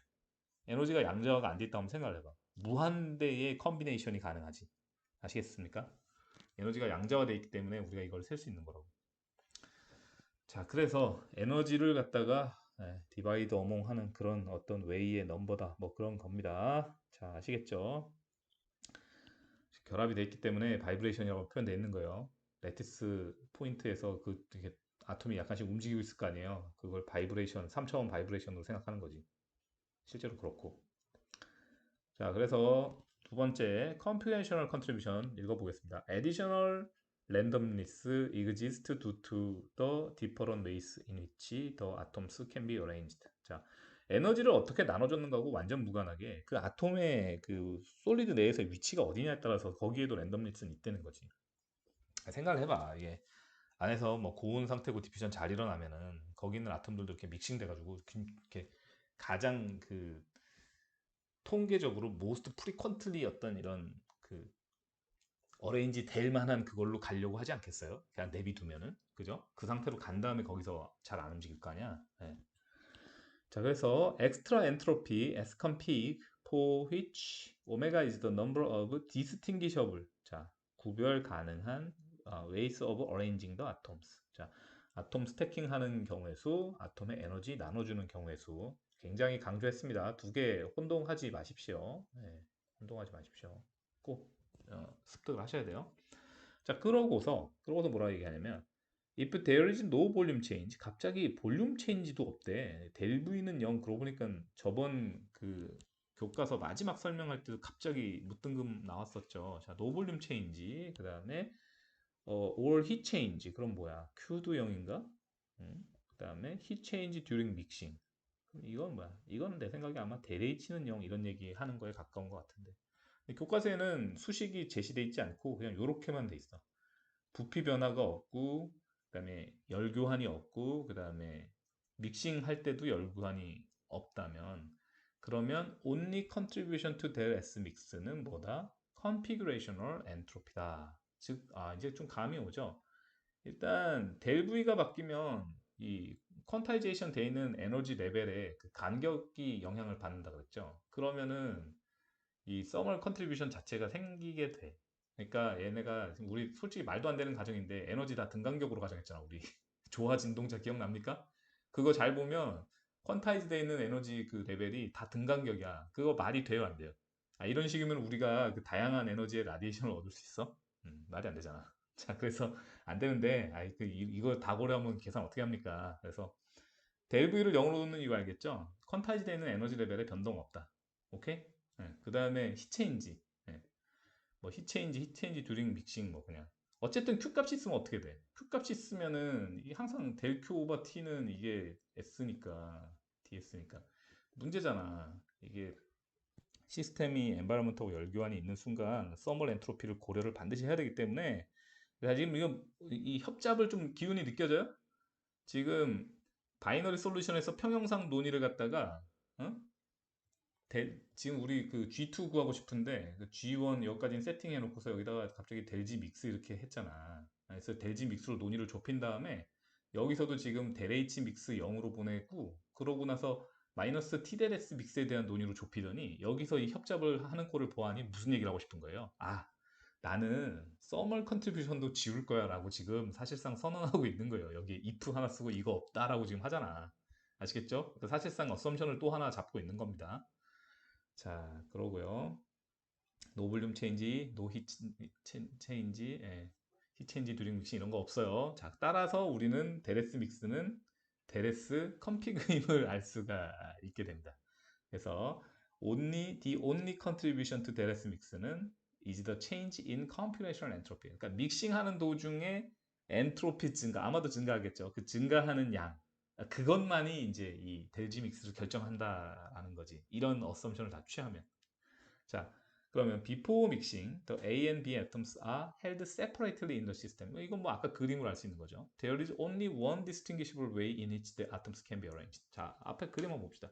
에너지가 양자화가 안 돼 있다 면 생각을 해봐. 무한대의 컨비네이션이 가능하지. 아시겠습니까? 에너지가 양자화돼 있기 때문에 우리가 이걸 셀 수 있는 거라고. 자, 그래서 에너지를 갖다가 디바이드 어몽 하는 그런 어떤 웨이의 넘버다. 뭐 그런 겁니다. 자, 아시겠죠? 결합이 돼 있기 때문에 바이브레이션이라고 표현되어 있는 거예요. 레티스 포인트에서 그 되게 아톰이 약간씩 움직이고 있을 거 아니에요. 그걸 바이브레이션, 3차원 바이브레이션으로 생각하는 거지. 실제로 그렇고. 자, 그래서 두 번째 computational contribution 읽어보겠습니다. Additional randomness exists due to the different ways in which the atoms can be arranged. 자, 에너지를 어떻게 나눠줬는가하고 완전 무관하게 그 아톰의 그 솔리드 내에서의 위치가 어디냐에 따라서 거기에도 랜덤니스는 있다는 거지. 생각을 해봐. 이게 안에서 뭐 고온 상태고 디퓨전 잘 일어나면은 거기 있는 아톰들도 이렇게 믹싱 돼가지고 이렇게 가장 그 통계적으로 most frequently 어떤 이런 그 어레인지 될 만한 그걸로 가려고 하지 않겠어요? 그냥 내비두면은 그죠? 그 상태로 간 다음에 거기서 잘 안 움직일 거 아니야? 네. 자, 그래서 extra entropy as compig for which omega is the number of distinguishable, 자, 구별 가능한 ways of arranging the atoms. 자, 아톰 스태킹 하는 경우의 수, 아톰의 에너지 나눠주는 경우의 수. 굉장히 강조했습니다. 두 개 혼동하지 마십시오. 네, 혼동하지 마십시오. 꼭 습득을 하셔야 돼요. 자, 그러고서 뭐라 얘기하냐면 if there is no volume change, 갑자기 볼륨 체인지도 없대. 델 V는 0. 그러고 보니까 저번 그 교과서 마지막 설명할 때도 갑자기 무등급 나왔었죠. 자, no volume change. 그 다음에 or heat change. 그럼 뭐야? Q도 0인가? 그 다음에 heat change during mixing. 그럼 이건 뭐야? 이거는 내 생각에 아마 델 H는 0 이런 얘기 하는 거에 가까운 것 같은데. 교과서에는 수식이 제시돼 있지 않고 그냥 요렇게만 돼 있어. 부피 변화가 없고, 그다음에 열 교환이 없고, 그다음에 믹싱 할 때도 열 교환이 없다면, 그러면 only contribution to del S mix는 뭐다? configurational entropy다. 즉, 이제 좀 감이 오죠. 일단 델 V가 바뀌면 이 퀀타이제이션 돼 있는 에너지 레벨에 그 간격이 영향을 받는다 그랬죠. 그러면은 이 서멀 컨트리뷰션 자체가 생기게 돼. 그러니까 얘네가 지금 우리 솔직히 말도 안 되는 가정인데 에너지 다 등간격으로 가정했잖아 우리. 조화 진동자 기억납니까? 그거 잘 보면 퀀타이즈 돼 있는 에너지 그 레벨이 다 등간격이야. 그거 말이 돼요 안 돼요? 이런 식이면 우리가 그 다양한 에너지의 라디에이션을 얻을 수 있어? 말이 안 되잖아. 자, 그래서 안 되는데 이거 다 고려하면 계산 어떻게 합니까? 그래서 델 V를 0으로 놓는 이유 알겠죠? 퀀타이즈 돼 있는 에너지 레벨에 변동 없다. 오케이? 그 다음에 히체인지. 뭐 히체인지 듀링 믹싱 뭐 그냥. 어쨌든 Q 값이 있으면 어떻게 돼? Q 값이 있으면은 이게 항상 델 Q 오버 T는 이게 S니까 DS니까 문제잖아. 이게 시스템이 엔바이러먼트하고 열교환이 있는 순간 서멀 엔트로피를 고려를 반드시 해야 되기 때문에 자, 지금 이거 이 협잡을 좀 기운이 느껴져요? 지금 바이너리 솔루션에서 평형상 논의를 갖다가 어? 지금 우리 그 G2 구하고 싶은데 그 G1 여기까지 세팅해 놓고서 여기다가 갑자기 델지 믹스 이렇게 했잖아. 그래서 델지 믹스로 논의를 좁힌 다음에 여기서도 지금 델 H 믹스 0으로 보내고 그러고 나서 마이너스 TDLS 믹스에 대한 논의로 좁히더니 여기서 이 협잡을 하는 꼴을 보아하니 무슨 얘기를 하고 싶은 거예요? 아, 나는 서멀 컨트리뷰션도 지울 거야 라고 지금 사실상 선언하고 있는 거예요. 여기 if 하나 쓰고 이거 없다라고 지금 하잖아. 아시겠죠? 그러니까 사실상 어썸션을 또 하나 잡고 있는 겁니다. 자, 그러고요. 노 볼륨 체인지, 노 히 체인지, 히 체인지 두링 믹싱 이런 거 없어요. 자, 따라서 우리는 데레스 믹스는 데레스 컴피그임을 알 수가 있게 됩니다. 그래서 the only contribution to 데레스 믹스는 is the change in computational entropy. 그러니까 믹싱하는 도중에 엔트로피 증가, 아마도 증가하겠죠. 그 증가하는 양. 그것만이 이제 이 델지 믹스를 결정한다라는 거지. 이런 어썸션을 다 취하면. 자, 그러면 before mixing, the A and B atoms are held separately in the system. 이건 뭐 아까 그림으로 알 수 있는 거죠. There is only one distinguishable way in which the atoms can be arranged. 자, 앞에 그림 한번 봅시다.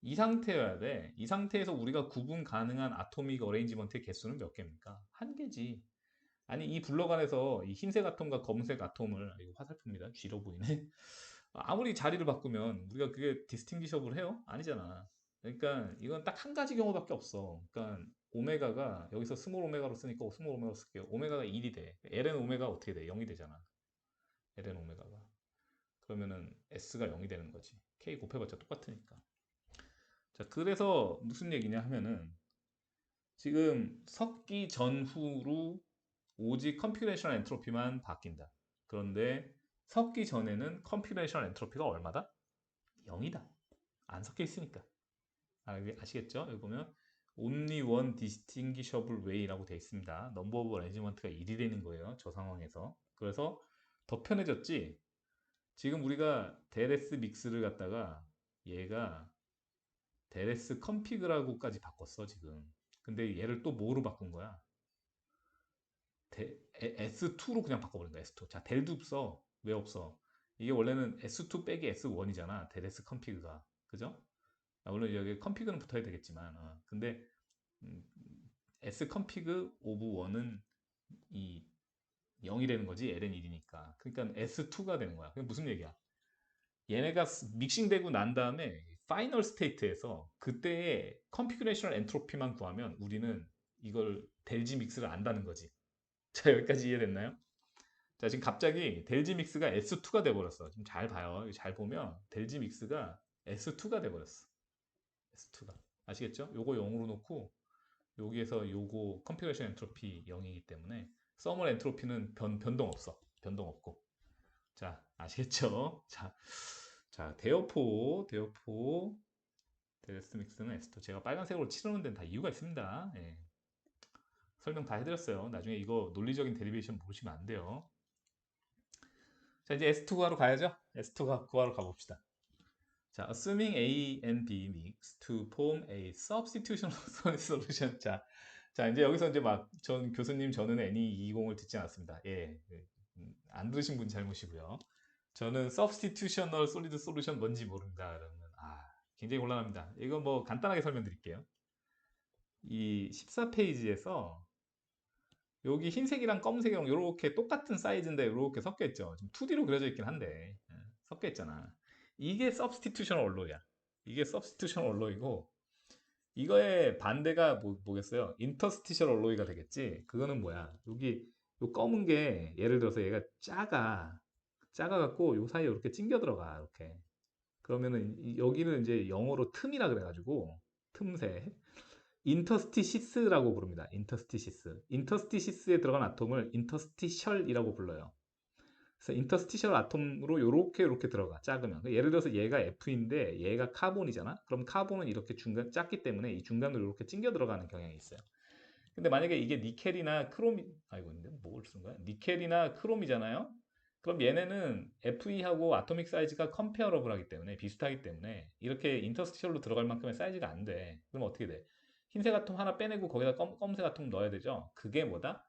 이 상태여야 돼. 이 상태에서 우리가 구분 가능한 아토믹 어레인지먼트의 개수는 몇 개입니까? 한 개지. 아니, 이 블럭 안에서 이 흰색 아톰과 검은색 아톰을, 이거 화살표입니다. 쥐로 보이네. 아무리 자리를 바꾸면 우리가 그게 디스팅기셔블 해요? 아니잖아. 그러니까 이건 딱 한 가지 경우밖에 없어. 그러니까 오메가가 여기서 스몰 오메가로 쓰니까 스몰 오메가로 쓸게요. 오메가가 1이 돼. ln 오메가 어떻게 돼? 0이 되잖아. ln 오메가가. 그러면은 s가 0이 되는 거지. k 곱해봤자 똑같으니까. 자, 그래서 무슨 얘기냐 하면은 지금 섞기 전후로 오직 컴퓨레이션 엔트로피만 바뀐다. 그런데 섞기 전에는 컴퓨레이션 엔트로피가 얼마다? 0이다. 안 섞여 있으니까. 아시겠죠? 여기 보면 only one distinguishable way라고 되어 있습니다. number of arrangement가 1이 되는 거예요. 저 상황에서. 그래서 더 편해졌지. 지금 우리가 데레스 믹스를 갖다가 얘가 데레스 컴피그라고까지 바꿨어 지금. 근데 얘를 또 뭐로 바꾼 거야? S2로 그냥 바꿔버린 거야. S2. 자, 델도 없어. 왜 없어? 이게 원래는 S2 빼기 S1이잖아. 데레스 컴피그가. 그죠? 물론 여기 컴피그는 붙어야 되겠지만, 근데 S 컴피그 오브 1은 이 0이 되는 거지. ln 1이니까. 그러니까 S2가 되는 거야. 그게 무슨 얘기야? 얘네가 믹싱되고 난 다음에 파이널 스테이트에서 그때의 컴피그레이셔널 엔트로피만 구하면 우리는 이걸 델지 믹스를 안다는 거지. 자, 여기까지 이해됐나요? 자, 지금 갑자기 델지 믹스가 S2가 돼버렸어. 좀 잘 봐요. 잘 보면 델지 믹스가 S2가 돼버렸어. S2가. 아시겠죠? 요거 0으로 놓고 여기에서 요거 컴피그레이션 엔트로피 0이기 때문에 서멀 엔트로피는 변동 없어. 변동 없고. 자, 아시겠죠? 자, 대여포, 데레스 믹스는 S2. 제가 빨간색으로 칠하는 데는 다 이유가 있습니다. 예. 설명 다 해드렸어요. 나중에 이거 논리적인 데리베이션 모르시면 안 돼요. 자, 이제 S2 구하러 가야죠. S2 구하러 가봅시다. 자, assuming A and B mix to form a substitutional solution. 자, 이제 여기서 이제 막 전 교수님 저는 NE20을 듣지 않았습니다. 예, 안 들으신 분 잘못이고요. 저는 substitutional solid solution 뭔지 모릅니다. 그러면 굉장히 곤란합니다. 이거 뭐 간단하게 설명드릴게요. 이 14페이지에서 여기 흰색이랑 검은색이랑 이렇게 똑같은 사이즈인데 이렇게 섞여 있죠. 좀 2D로 그려져 있긴 한데 섞여 있잖아. 이게 substitutional alloy야. 이게 substitutional alloy고 이거의 반대가 뭐겠어요? interstitial alloy가 되겠지. 그거는 뭐야? 여기 요 검은 게 예를 들어서 얘가 작아갖고 요 사이에 이렇게 찡겨 들어가 이렇게. 그러면은 여기는 이제 영어로 틈이라 그래가지고 틈새. 인터스티시스라고 부릅니다. 인터스티시스. 인터스티시스에 들어간 아톰을 인터스티셜이라고 불러요. 그래서 인터스티셜 아톰으로 요렇게 들어가. 작으면. 예를 들어서 얘가 F인데 얘가 카본이잖아. 그럼 카본은 이렇게 중간 작기 때문에 이 중간으로 이렇게 찡겨 들어가는 경향이 있어요. 근데 만약에 이게 니켈이나 크롬이 근데 뭘 쓴 거야? 니켈이나 크롬이잖아요. 그럼 얘네는 FE하고 아토믹 사이즈가 컴페어러블하기 때문에 비슷하기 때문에 이렇게 인터스티셜로 들어갈 만큼의 사이즈가 안 돼. 그럼 어떻게 돼? 흰색 아톰 하나 빼내고 거기다 검은색 아톰 넣어야 되죠. 그게 뭐다?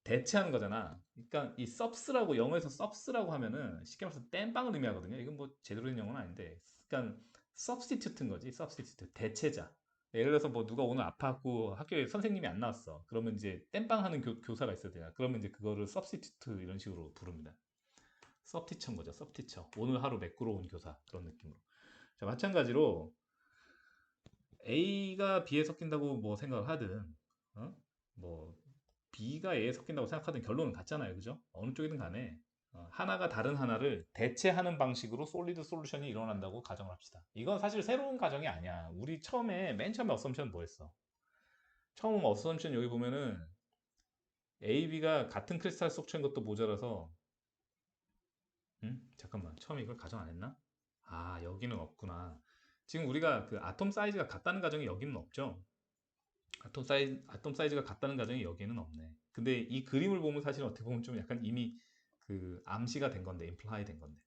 대체하는 거잖아. 그러니까 이 subs라고 영어에서 subs라고 하면은 쉽게 말해서 땜빵을 의미하거든요. 이건 뭐 제대로 된 영어는 아닌데, 그러니까 substitute인 거지. substitute 대체자. 예를 들어서 뭐 누가 오늘 아파갖고 학교에 선생님이 안 나왔어. 그러면 이제 땜빵하는 교사가 있어야 돼요. 그러면 이제 그거를 substitute 이런 식으로 부릅니다. 섭티처인 거죠. 섭티처. 오늘 하루 매끄러운 교사 그런 느낌으로. 자, 마찬가지로 A가 B에 섞인다고 뭐 생각을 하든, 어? 뭐 B가 A에 섞인다고 생각하든 결론은 같잖아요, 그죠? 어느 쪽이든 간에 하나가 다른 하나를 대체하는 방식으로 솔리드 솔루션이 일어난다고 가정을 합시다. 이건 사실 새로운 가정이 아니야. 우리 처음에 맨 처음에 어썸션 뭐였어? 처음 어썸션 여기 보면은 A, B가 같은 크리스탈 속초인 것도 모자라서, 잠깐만, 처음에 이걸 가정 안 했나? 아, 여기는 없구나. 지금 우리가 그 아톰 사이즈가 같다는 가정이 여기는 없죠? 아톰 사이즈가 같다는 가정이 여기에는 없네. 근데 이 그림을 보면 사실 어떻게 보면 좀 약간 이미 그 암시가 된 건데, 임플라이 된 건데.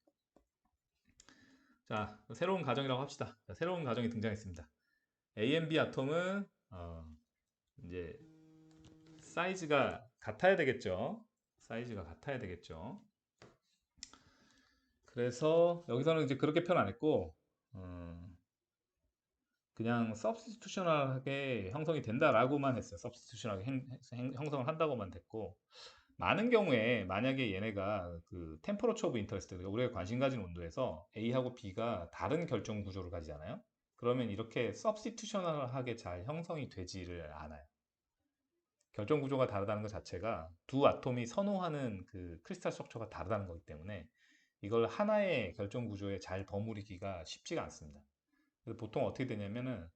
자, 새로운 가정이라고 합시다. 자, 새로운 가정이 등장했습니다. A and B 아톰은 이제 사이즈가 같아야 되겠죠. 사이즈가 같아야 되겠죠. 그래서 여기서는 이제 그렇게 표현 안 했고, 그냥 substitutional하게 형성이 된다라고만 했어요. substitution하게 형성을 한다고만 됐고, 많은 경우에 만약에 얘네가 그 템퍼러처 오브 인터레스트, 우리가 관심 가진 온도에서 A하고 B가 다른 결정 구조를 가지잖아요. 그러면 이렇게 substitutional하게 잘 형성이 되지를 않아요. 결정 구조가 다르다는 것 자체가 두 아톰이 선호하는 그 크리스탈 스트럭처가 다르다는 거기 때문에 이걸 하나의 결정 구조에 잘 버무리기가 쉽지가 않습니다. 그래서 보통 어떻게 되냐면은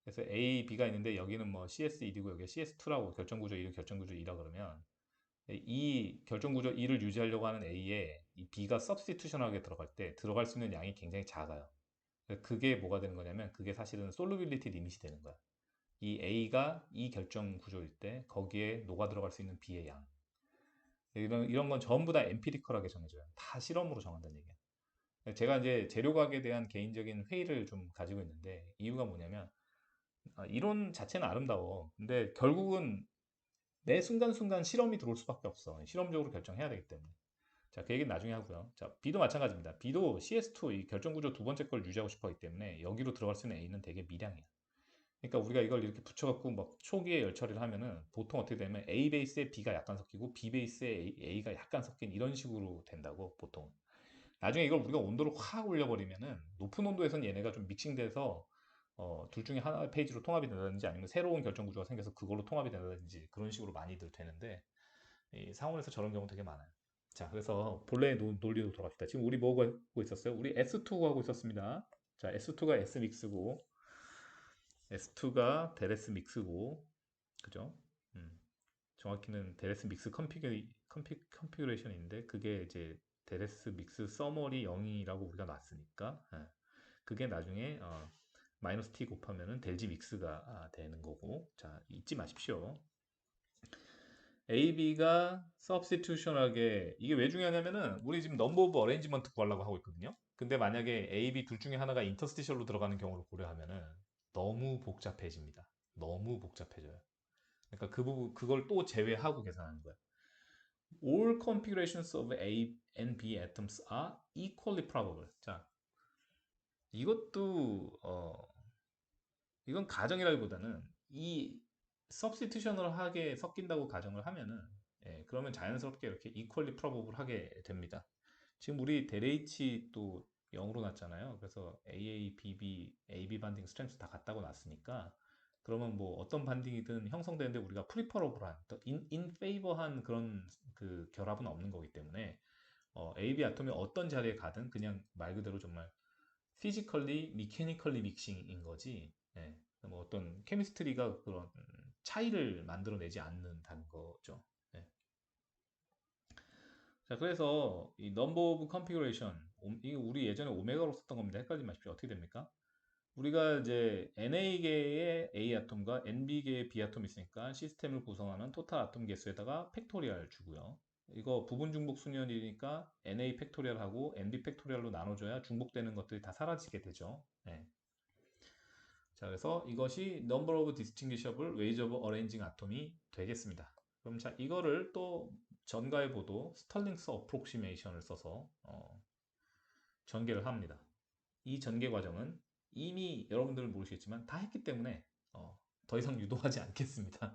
그래서 A, B가 있는데 여기는 뭐 CS1이고 여기 CS2라고 결정 구조 1, 결정 구조 2라 그러면 이 결정 구조 1을 유지하려고 하는 A에 이 B가 서브스티튜션하게 들어갈 때 들어갈 수 있는 양이 굉장히 작아요. 그게 뭐가 되는 거냐면 그게 사실은 솔루빌리티 리밋이 되는 거야. 이 A가 이 결정 구조일 때 거기에 녹아 들어갈 수 있는 B의 양. 이런 건 전부 다 엠피리컬하게 정해져요. 다 실험으로 정한다는 얘기야. 제가 이제 재료과학에 대한 개인적인 회의를 좀 가지고 있는데 이유가 뭐냐면 이론 자체는 아름다워. 근데 결국은 매 순간순간 실험이 들어올 수밖에 없어. 실험적으로 결정해야 되기 때문에. 자, 그 얘기는 나중에 하고요. 자, B도 마찬가지입니다. B도 CS2 이 결정 구조 두 번째 걸 유지하고 싶어 하기 때문에 여기로 들어갈 수 있는 A는 되게 미량이야. 그러니까 우리가 이걸 이렇게 붙여갖고 막 초기에 열 처리를 하면은 보통 어떻게 되면 A 베이스에 B가 약간 섞이고 B 베이스에 A가 약간 섞인 이런 식으로 된다고 보통. 나중에 이걸 우리가 온도를 확 올려버리면은 높은 온도에서는 얘네가 좀 믹싱돼서 둘 중에 하나 페이지로 통합이 된다든지 아니면 새로운 결정 구조가 생겨서 그걸로 통합이 된다든지 그런 식으로 많이들 되는데 이 상온에서 저런 경우 되게 많아요. 자, 그래서 본래의 논리로 돌아갑시다. 지금 우리 뭐 하고 있었어요? 우리 S2 하고 있었습니다. 자, S2가 S 믹스고 S2가 데레스 믹스고 그죠? 음, 정확히는 데레스 믹스 컨피그레이션인데 그게 이제 데레스 믹스 서머리 0이라고 우리가 놨으니까 그게 나중에 마이너스 t 곱하면은 델지 믹스가 되는 거고 자 잊지 마십시오. AB가 substitution하게 이게 왜 중요하냐면은 우리 지금 넘버 오브 어레인지먼트 구하려고 하고 있거든요. 근데 만약에 A, B 둘 중에 하나가 인터스티셜로 들어가는 경우를 고려하면은 너무 복잡해집니다. 너무 복잡해져요. 그러니까 그 부분 그걸 또 제외하고 계산하는 거야. All configurations of A and B atoms are equally probable. 자, 이것도 이건 가정이라기보다는 이 substitution을 하게 섞인다고 가정을 하면은 그러면 자연스럽게 이렇게 equally probable 하게 됩니다. 지금 우리 델H 또 0으로 놨잖아요. 그래서 AA, BB, AB 반딩 스트렝스 다 같다고 놨으니까 그러면 뭐 어떤 반딩이든 형성되는데 우리가 프리퍼러블한, in favor한 그런 그 결합은 없는 거기 때문에 AB 아톰이 어떤 자리에 가든 그냥 말 그대로 정말 피지컬리, 미케니컬리 믹싱인 거지. 뭐 어떤 케미스트리가 그런 차이를 만들어내지 않는다는 거죠. 네. 자, 그래서 이 넘버 오브 컨피그레이션 이게 우리 예전에 오메가로 썼던 겁니다. 헷갈리지 마십시오. 어떻게 됩니까? 우리가 이제 NA계의 A 아톰과 NB계의 B 아톰이 있으니까 시스템을 구성하는 토탈 아톰 개수에다가 팩토리얼 주고요. 이거 부분 중복 순연이니까 NA 팩토리얼하고 NB 팩토리얼로 나눠줘야 중복되는 것들이 다 사라지게 되죠. 네. 자, 그래서 이것이 number of distinguishable ways of arranging atom이 되겠습니다. 그럼 자, 이거를 또 전가의 보도 스털링스 어프록시메이션을 써서 전개를 합니다. 이 전개 과정은 이미 여러분들은 모르시겠지만 다 했기 때문에 더 이상 유도하지 않겠습니다.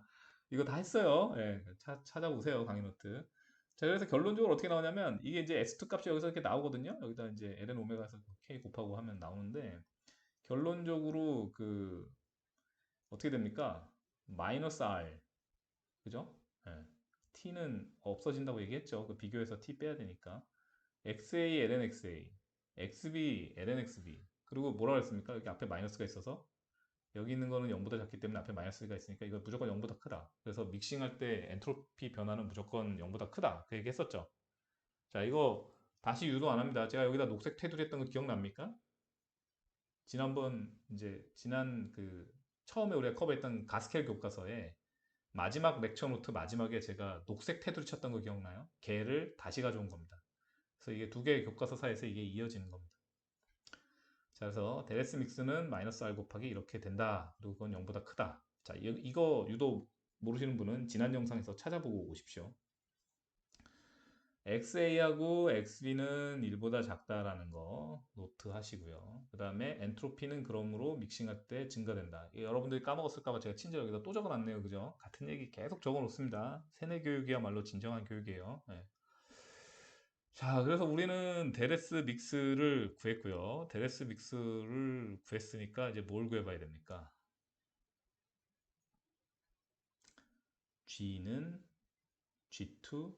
이거 다 했어요. 예, 찾아보세요 강의 노트. 자, 그래서 결론적으로 어떻게 나오냐면 이게 이제 S2 값이 여기서 이렇게 나오거든요. 여기다 이제 ln 오메가에서 K 곱하고 하면 나오는데 결론적으로 그 어떻게 됩니까? 마이너스 R. 그죠? 예. t는 없어진다고 얘기했죠. 그 비교해서 t 빼야 되니까. xa, lnxa, xb, lnxb. 그리고 뭐라고 했습니까? 여기 앞에 마이너스가 있어서 여기 있는 거는 0보다 작기 때문에 앞에 마이너스가 있으니까 이거 무조건 0보다 크다. 그래서 믹싱할 때 엔트로피 변화는 무조건 0보다 크다. 그 얘기 했었죠. 자, 이거 다시 유도 안 합니다. 제가 여기다 녹색 테두리 했던 거 기억납니까? 지난번 이제 지난 그 처음에 우리가 커버했던 가스켈 교과서에 마지막 렉처 노트 마지막에 제가 녹색 테두리 쳤던 거 기억나요? 걔를 다시 가져온 겁니다. 그래서 이게 두 개의 교과서 사이에서 이게 이어지는 겁니다. 자, 그래서 데레스 믹스는 마이너스 R 곱하기 이렇게 된다. 그리고 그건 0보다 크다. 자, 이거 유도 모르시는 분은 지난 영상에서 찾아보고 오십시오. XA하고 XB는 1보다 작다라는 거 노트 하시고요. 그 다음에 엔트로피는 그러므로 믹싱할 때 증가된다. 여러분들이 까먹었을까봐 제가 친절 여기다 또 적어놨네요. 그죠? 같은 얘기 계속 적어놓습니다. 세뇌 교육이야말로 진정한 교육이에요. 네. 자, 그래서 우리는 데레스 믹스를 구했고요. 데레스 믹스를 구했으니까 이제 뭘 구해봐야 됩니까? G는 G2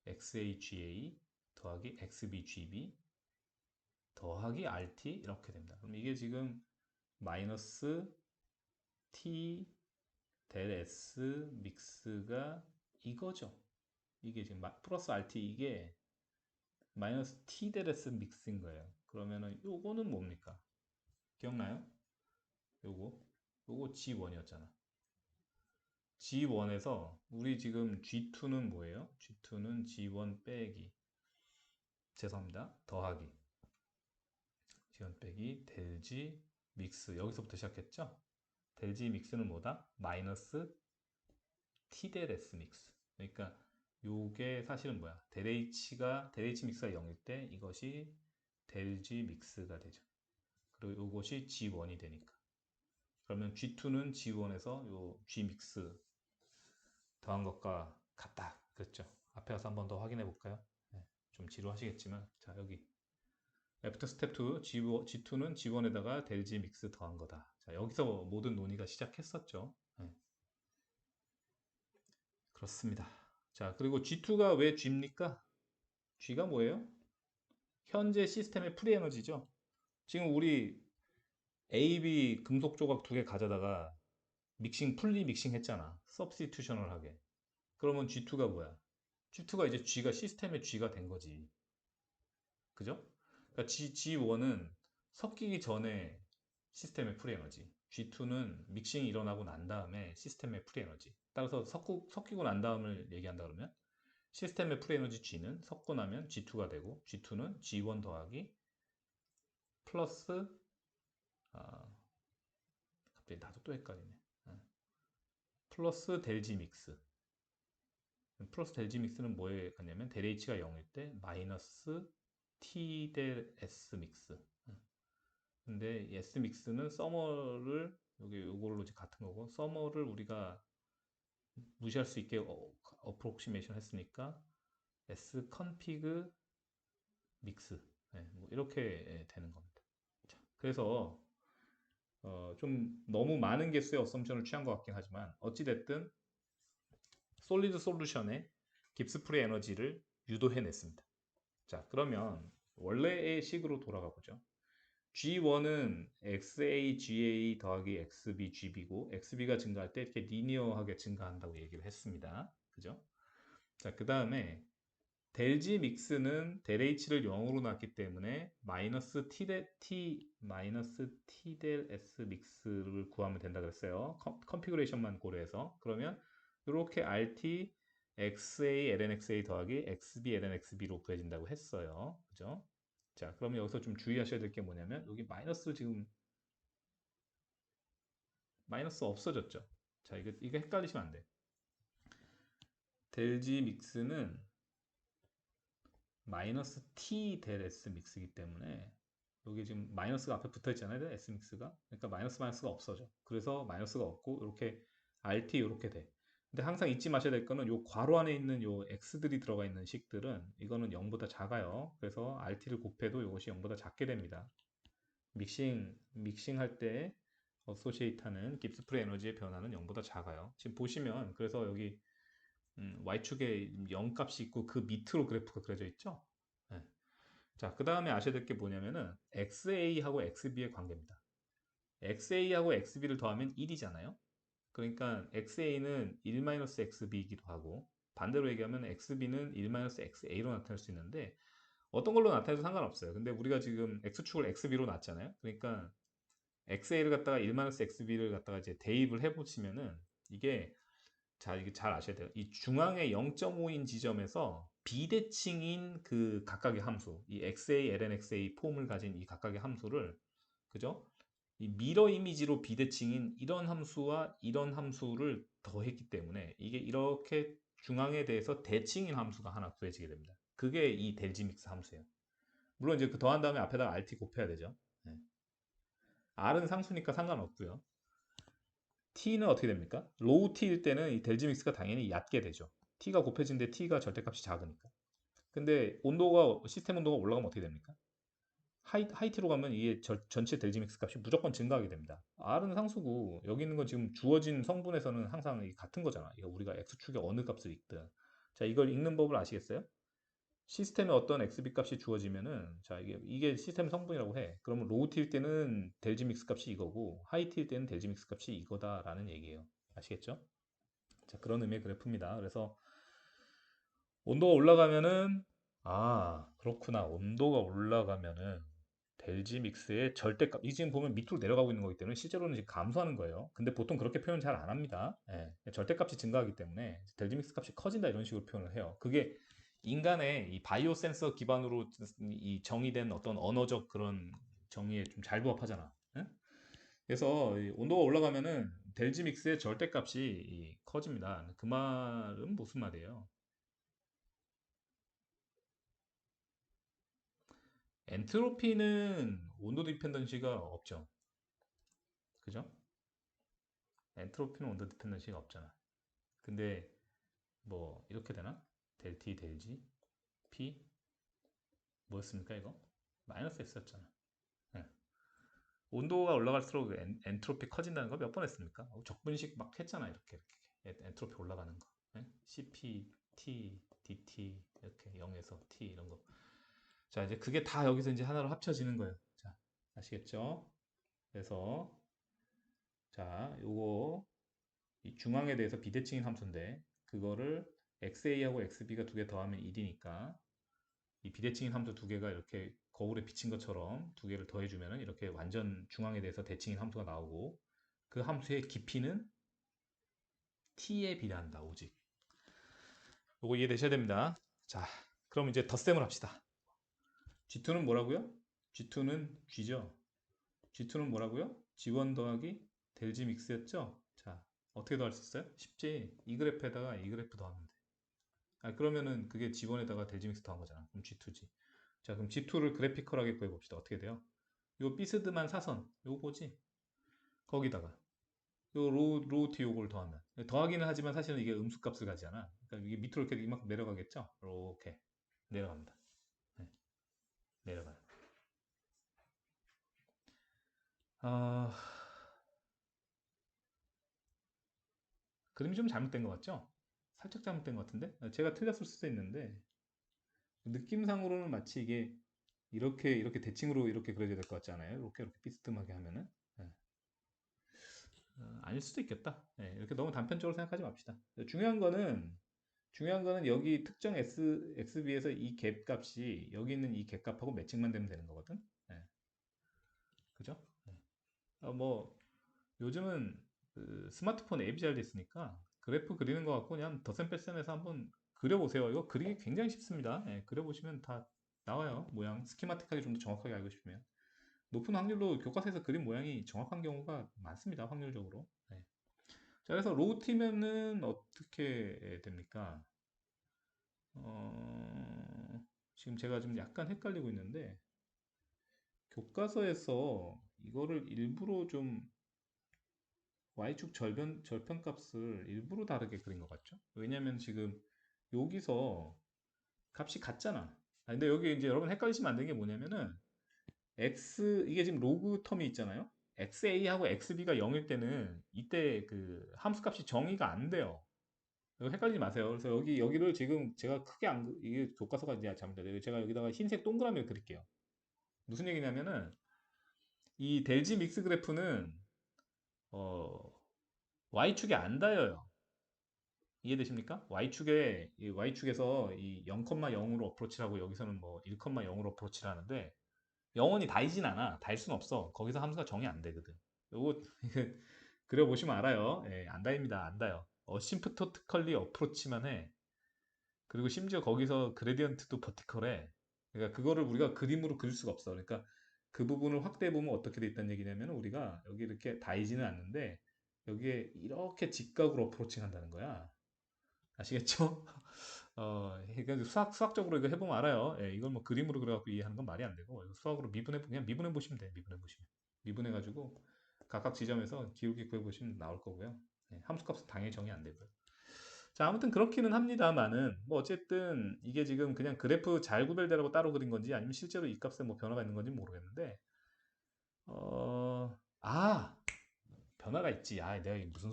XAGA 더하기 XBGB 더하기 RT 이렇게 됩니다. 그럼 이게 지금 마이너스 T 델 S 믹스가 이거죠. 이게 지금 플러스 RT 이게 마이너스 T 델 S 믹스인 거예요. 그러면은 요거는 뭡니까? 기억나요? 요거 G1이었잖아. G1에서 우리 지금 G2는 뭐예요? G2는 G1 빼기 죄송합니다. 더하기 G1 빼기 델 G 믹스 여기서부터 시작했죠? 델 G 믹스는 뭐다? 마이너스 T 델 S 믹스. 그러니까 요게 사실은 뭐야? 델 H 믹스가 0일 때 이것이 델 G 믹스가 되죠. 그리고 요것이 G1이 되니까. 그러면 G2는 G1에서 요 G 믹스 더한 것과 같다. 그랬죠. 앞에 가서 한 번 더 확인해 볼까요? 네, 좀 지루하시겠지만 자 여기 애프터 스텝 2 G2는 G1에다가 델 G 믹스 더한 거다. 자 여기서 모든 논의가 시작했었죠. 네, 그렇습니다. 자 그리고 G2가 왜 G입니까? G가 뭐예요? 현재 시스템의 프리에너지죠. 지금 우리 A, B 금속 조각 두 개 가져다가 풀리 믹싱 했잖아. 서브스티튜션을 하게. 그러면 G2가 뭐야? G2가 이제 G가 시스템의 G가 된 거지. 그죠? 그러니까 G1은 섞이기 전에 시스템의 프리에너지. G2는 믹싱이 일어나고 난 다음에 시스템의 프리에너지. 따라서 섞이고 난 다음을 얘기한다 그러면 시스템의 프리에너지 G는 섞고 나면 G2가 되고 G2는 G1 더하기 플러스 아, 갑자기 나도 또 헷갈리네. 플러스 델지 믹스. 플러스 델지 믹스는 뭐에 갔냐면 델 H가 0일 때 마이너스 T 델 S 믹스. 근데 S 믹스는 서머를 여기 요걸로 같은 거고 서머를 우리가 무시할 수 있게 어프로크시메이션 했으니까 S 컨피그 믹스 뭐 이렇게 되는 겁니다. 자, 그래서 좀 너무 많은 개수의 어썸션을 취한 것 같긴 하지만 어찌됐든 솔리드 솔루션의 깁스 프리 에너지를 유도해냈습니다. 자 그러면 원래의 식으로 돌아가 보죠. G1은 XAGA 더하기 XBGB고 XB가 증가할 때 이렇게 리니어하게 증가한다고 얘기를 했습니다. 그죠? 자, 그 다음에 델 G 믹스는 델 H를 0으로 놨기 때문에 마이너스 T 델 S 믹스를 구하면 된다 그랬어요. 컨피그레이션만 고려해서. 그러면 이렇게 RT XA LNXA 더하기 XB LNXB로 구해진다고 했어요. 그죠? 자, 그러면 여기서 좀 주의하셔야 될 게 뭐냐면 여기 마이너스 지금 마이너스 없어졌죠. 자, 이거 헷갈리시면 안 돼. 델지 믹스는 마이너스 T 델 S 믹스이기 때문에 여기 지금 마이너스가 앞에 붙어 있잖아요. S 믹스가. 그러니까 마이너스가 없어져. 그래서 마이너스가 없고 이렇게 RT 이렇게 돼. 근데 항상 잊지 마셔야 될 거는 요 괄호 안에 있는 요 X들이 들어가 있는 식들은 이거는 0보다 작아요. 그래서 RT를 곱해도 이것이 0보다 작게 됩니다. 믹싱할 때 어소시에이트하는 깁스프리 에너지의 변화는 0보다 작아요. 지금 보시면 그래서 여기 Y축에 0 값이 있고 그 밑으로 그래프가 그려져 있죠. 네. 자, 그 다음에 아셔야 될 게 뭐냐면은 XA하고 XB의 관계입니다. XA하고 XB를 더하면 1이잖아요. 그러니까 XA는 1-XB이기도 하고 반대로 얘기하면 XB는 1-XA로 나타낼 수 있는데 어떤 걸로 나타내도 상관없어요. 근데 우리가 지금 X축을 XB로 놨잖아요. 그러니까 XA를 갖다가 1-XB를 갖다가 이제 대입을 해보시면은 이게 자, 이게 잘 아셔야 돼요. 이 중앙의 0.5인 지점에서 비대칭인 그 각각의 함수, 이 XA, LNXA 폼을 가진 이 각각의 함수를, 그죠? 이 미러 이미지로 비대칭인 이런 함수와 이런 함수를 더했기 때문에 이게 이렇게 중앙에 대해서 대칭인 함수가 하나 구해지게 됩니다. 그게 이 델지믹스 함수예요. 물론 이제 그 더한 다음에 앞에다가 RT 곱해야 되죠. 네. R은 상수니까 상관없고요. T는 어떻게 됩니까? 로우 T일 때는 이 델지믹스가 당연히 얕게 되죠. T가 곱해진데 T가 절대값이 작으니까. 근데 온도가 시스템 온도가 올라가면 어떻게 됩니까? 하이티로 가면 이게 전체 델지믹스 값이 무조건 증가하게 됩니다. R은 상수고 여기 있는 건 지금 주어진 성분에서는 항상 같은 거잖아. 이거 우리가 X축에 어느 값을 읽든. 자, 이걸 읽는 법을 아시겠어요? 시스템에 어떤 XB 값이 주어지면은 자, 이게 시스템 성분이라고 해. 그러면 로우 틸 때는 델지믹스 값이 이거고 하이 틸 때는 델지믹스 값이 이거다라는 얘기예요. 아시겠죠? 자, 그런 의미의 그래프입니다. 그래서 온도가 올라가면은 그렇구나. 온도가 올라가면은 델지 믹스의 절대값, 이 지금 보면 밑으로 내려가고 있는 거기 때문에 실제로는 지금 감소하는 거예요. 근데 보통 그렇게 표현 잘 안 합니다. 예, 절대값이 증가하기 때문에 델지 믹스 값이 커진다 이런 식으로 표현을 해요. 그게 인간의 이 바이오 센서 기반으로 이 정의된 어떤 언어적 그런 정의에 좀 잘 부합하잖아. 예? 그래서 이 온도가 올라가면은 델지 믹스의 절대값이 커집니다. 그 말은 무슨 말이에요? 엔트로피는 온도 디펜던시가 없죠. 그죠? 엔트로피는 온도 디펜던시가 없잖아. 근데 뭐 이렇게 되나? 델 T 델 G P 뭐였습니까 이거? 마이너스 S였잖아. 네. 온도가 올라갈수록 엔트로피 커진다는 거 몇 번 했습니까? 적분식 막 했잖아 이렇게 엔트로피 올라가는 거. 네? CP, T, DT 이렇게 0에서 T 이런 거. 자 이제 그게 다 여기서 이제 하나로 합쳐지는 거예요. 자 아시겠죠? 그래서 자 요거 이 중앙에 대해서 비대칭인 함수인데 그거를 XA하고 XB가 두 개 더하면 1이니까 이 비대칭인 함수 두 개가 이렇게 거울에 비친 것처럼 두 개를 더해주면 이렇게 완전 중앙에 대해서 대칭인 함수가 나오고 그 함수의 깊이는 t에 비례한다 오직. 요거 이해되셔야 됩니다. 자 그럼 이제 덧셈을 합시다. G2는 뭐라고요? G2는 G죠. G2는 뭐라고요? G1 더하기 델지 믹스였죠? 자 어떻게 더할 수 있어요? 쉽지. 이 그래프에다가 이 그래프 더하면 돼. 그러면은 그게 G1에다가 델지믹스 더한 거잖아. 그럼 G2지. 자, 그럼 G2를 그래피컬하게 구해봅시다. 어떻게 돼요? 요 비스듬한 사선, 요거 보지? 거기다가 요 로우 T 요걸 더하면 더하기는 하지만 사실은 이게 음수값을 가지잖아. 그러니까 이게 밑으로 이렇게 이만큼 내려가겠죠? 이렇게 내려갑니다. 네, 내려가요. 아, 그림이 좀 잘못된 것 같죠? 살짝 잘못된 것 같은데? 제가 틀렸을 수도 있는데 느낌상으로는 마치 이게 이렇게 대칭으로 이렇게 그려져야 될 것 같지 않아요? 이렇게 비스듬하게 하면은. 네. 아닐 수도 있겠다. 네, 이렇게 너무 단편적으로 생각하지 맙시다. 중요한 거는 여기 특정 XB에서 이 갭 값이 여기 있는 이 갭 값하고 매칭만 되면 되는 거거든. 네, 그죠? 네. 뭐 요즘은 그 스마트폰 앱이 잘 됐으니까 그래프 그리는 거 갖고 그냥 덧셈 뺄셈해서 한번 그려보세요. 이거 그리기 굉장히 쉽습니다. 네, 그려보시면 다 나와요. 모양 스키마틱하게 좀 더 정확하게 알고 싶으면 높은 확률로 교과서에서 그린 모양이 정확한 경우가 많습니다. 확률적으로. 네. 자, 그래서 로우티면은 어떻게 됩니까? 지금 제가 좀 약간 헷갈리고 있는데, 교과서에서 이거를 일부러 좀 Y축 절편값을 일부러 다르게 그린 것 같죠? 왜냐면 지금 여기서 값이 같잖아. 근데 여기 이제 여러분 헷갈리시면 안 되는 게 뭐냐면은 이게 지금 로그 텀이 있잖아요. XA하고 XB가 0일 때는 이때 그 함수값이 정의가 안 돼요. 이거 헷갈리지 마세요. 그래서 여기를 지금 제가 크게 안, 이게 교과서가 이제 잘못돼요. 제가 여기다가 흰색 동그라미를 그릴게요. 무슨 얘기냐면은, 이 델지 믹스 그래프는, 어, Y축에 안 닿여요. 이해되십니까? Y축에서 이 0,0으로 어프로치를 하고 여기서는 뭐 1,0으로 어프로치를 하는데, 영원히 닿이진 않아. 닿을 순 없어. 거기서 함수가 정의 안 되거든. 요거, 그려보시면 알아요. 예, 안 닿입니다. 안 닿아요. 어심프토티컬리 어프로치만 해. 그리고 심지어 거기서 그레디언트도 버티컬해. 그러니까 그거를 우리가 그림으로 그릴 수가 없어. 그러니까 그 부분을 확대해 보면 어떻게 돼 있다는 얘기냐면 우리가 여기 이렇게 닿이지는 않는데 여기에 이렇게 직각으로 어프로칭 한다는 거야. 아시겠죠? 그러니까 수학적으로 이거 해보면 알아요. 예, 이걸 뭐 그림으로 그려갖고 이해하는 건 말이 안 되고 이거 수학으로 그냥 미분해 보시면 돼. 미분해 보시면. 미분해 가지고 각각 지점에서 기울기 구해 보시면 나올 거고요. 예, 함수값은 당연히 정의 안 되고요. 자, 아무튼 그렇기는 합니다만은 뭐 어쨌든 이게 지금 그냥 그래프 잘 구별되라고 따로 그린 건지 아니면 실제로 이 값에 뭐 변화가 있는 건지 모르겠는데 어, 아, 변화가 있지. 아, 내가 무슨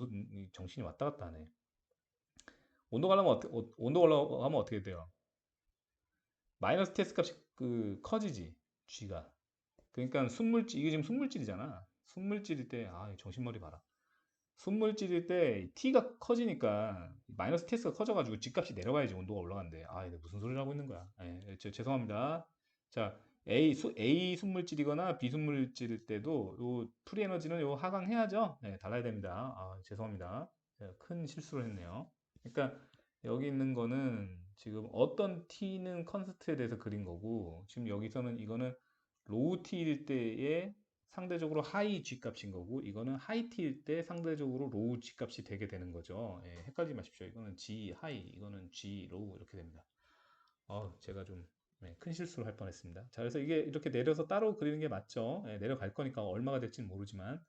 정신이 왔다 갔다 하네. 온도 올라가면 어떻게 돼요? 마이너스 TS 값이 그 커지지. G가. 그러니까 순물질 이게 지금 순물질이잖아. 순물질일 때 정신머리 봐라. 순물질일 때 T가 커지니까 마이너스 TS가 커져가지고 G값이 내려가야지 온도가 올라간대. 이게 무슨 소리를 하고 있는 거야. 예, 죄송합니다. 자, A 순물질이거나 B 순물질일 때도 요 프리 에너지는 요 하강해야죠. 네, 달라야 됩니다. 죄송합니다. 제가 큰 실수를 했네요. 그러니까 여기 있는 거는 지금 어떤 T는 컨스트에 대해서 그린 거고 지금 여기서는 이거는 로우 T일 때의 상대적으로 하이 G 값인 거고 이거는 하이 T일 때 상대적으로 로우 G 값이 되게 되는 거죠. 예, 헷갈리지 마십시오. 이거는 G 하이, 이거는 G 로우 이렇게 됩니다. 제가 좀 큰 실수를 할 뻔했습니다. 자, 그래서 이게 이렇게 내려서 따로 그리는 게 맞죠. 예, 내려갈 거니까 얼마가 될지는 모르지만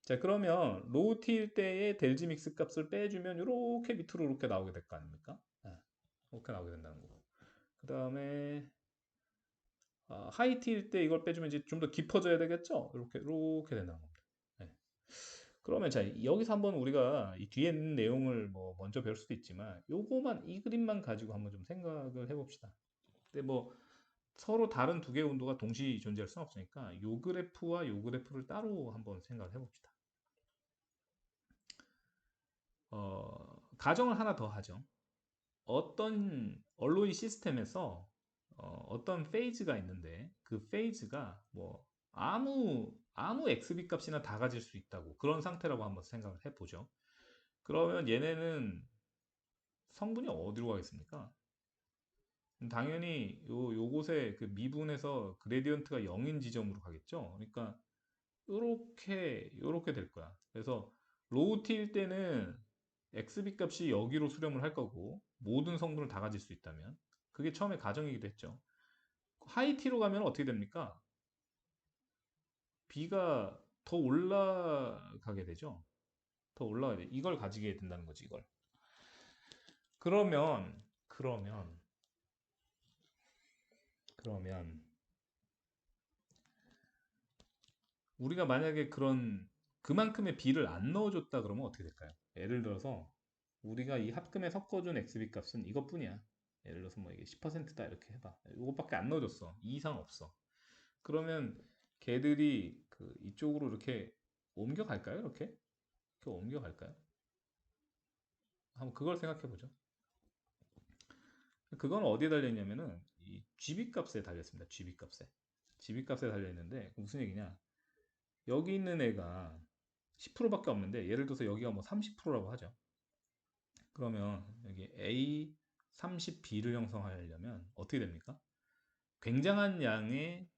자, 그러면 로우 T일 때의 델지 믹스 값을 빼주면 이렇게 밑으로 이렇게 나오게 될 거 아닙니까? 이렇게 나오게 된다는 거고. 그 다음에 하이 T일 때 이걸 빼주면 이제 좀 더 깊어져야 되겠죠? 이렇게 된다는 겁니다. 네. 그러면 자, 여기서 한번 우리가 이 뒤에 있는 내용을 뭐 먼저 배울 수도 있지만 이 그림만 가지고 한번 좀 생각을 해봅시다. 근데 뭐 서로 다른 두 개의 온도가 동시 존재할 수는 없으니까 요 그래프와 요 그래프를 따로 한번 생각을 해봅시다. 가정을 하나 더 하죠. 어떤 언로인 시스템에서 떤 페이즈가 있는데 그 페이즈가 뭐 아무 XB 값이나 다 가질 수 있다고 그런 상태라고 한번 생각을 해보죠. 그러면 얘네는 성분이 어디로 가겠습니까? 당연히 요곳에 그 미분에서 그레디언트가 0인 지점으로 가겠죠. 그러니까 요렇게 될 거야. 그래서 로우 T일 때는 XB 값이 여기로 수렴을 할 거고 모든 성분을 다 가질 수 있다면 그게 처음에 가정이기도 했죠. 하이 T로 가면 어떻게 됩니까? B가 더 올라가게 되죠. 더 올라가게 돼. 이걸 가지게 된다는 거지, 이걸. 그러면 그러면 우리가 만약에 그만큼의 B를 안 넣어줬다 그러면 어떻게 될까요? 예를 들어서 우리가 이 합금에 섞어준 XB 값은 이것뿐이야. 예를 들어서 뭐 이게 10%다 이렇게 해봐. 이것밖에 안 넣어줬어. 이 이상 없어. 그러면 걔들이 이쪽으로 이렇게 옮겨갈까요? 이렇게 옮겨갈까요? 한번 그걸 생각해 보죠. 그건 어디에 달려 있냐면은 이 GB 값에 달려 있습니다. GB 값에. GB 값에 달려 있는데 무슨 얘기냐? 여기 있는 애가 10%밖에 없는데 예를 들어서 여기가 뭐 30%라고 하죠. 그러면 여기 A 30B를 형성하려면 어떻게 됩니까? 굉장한 양의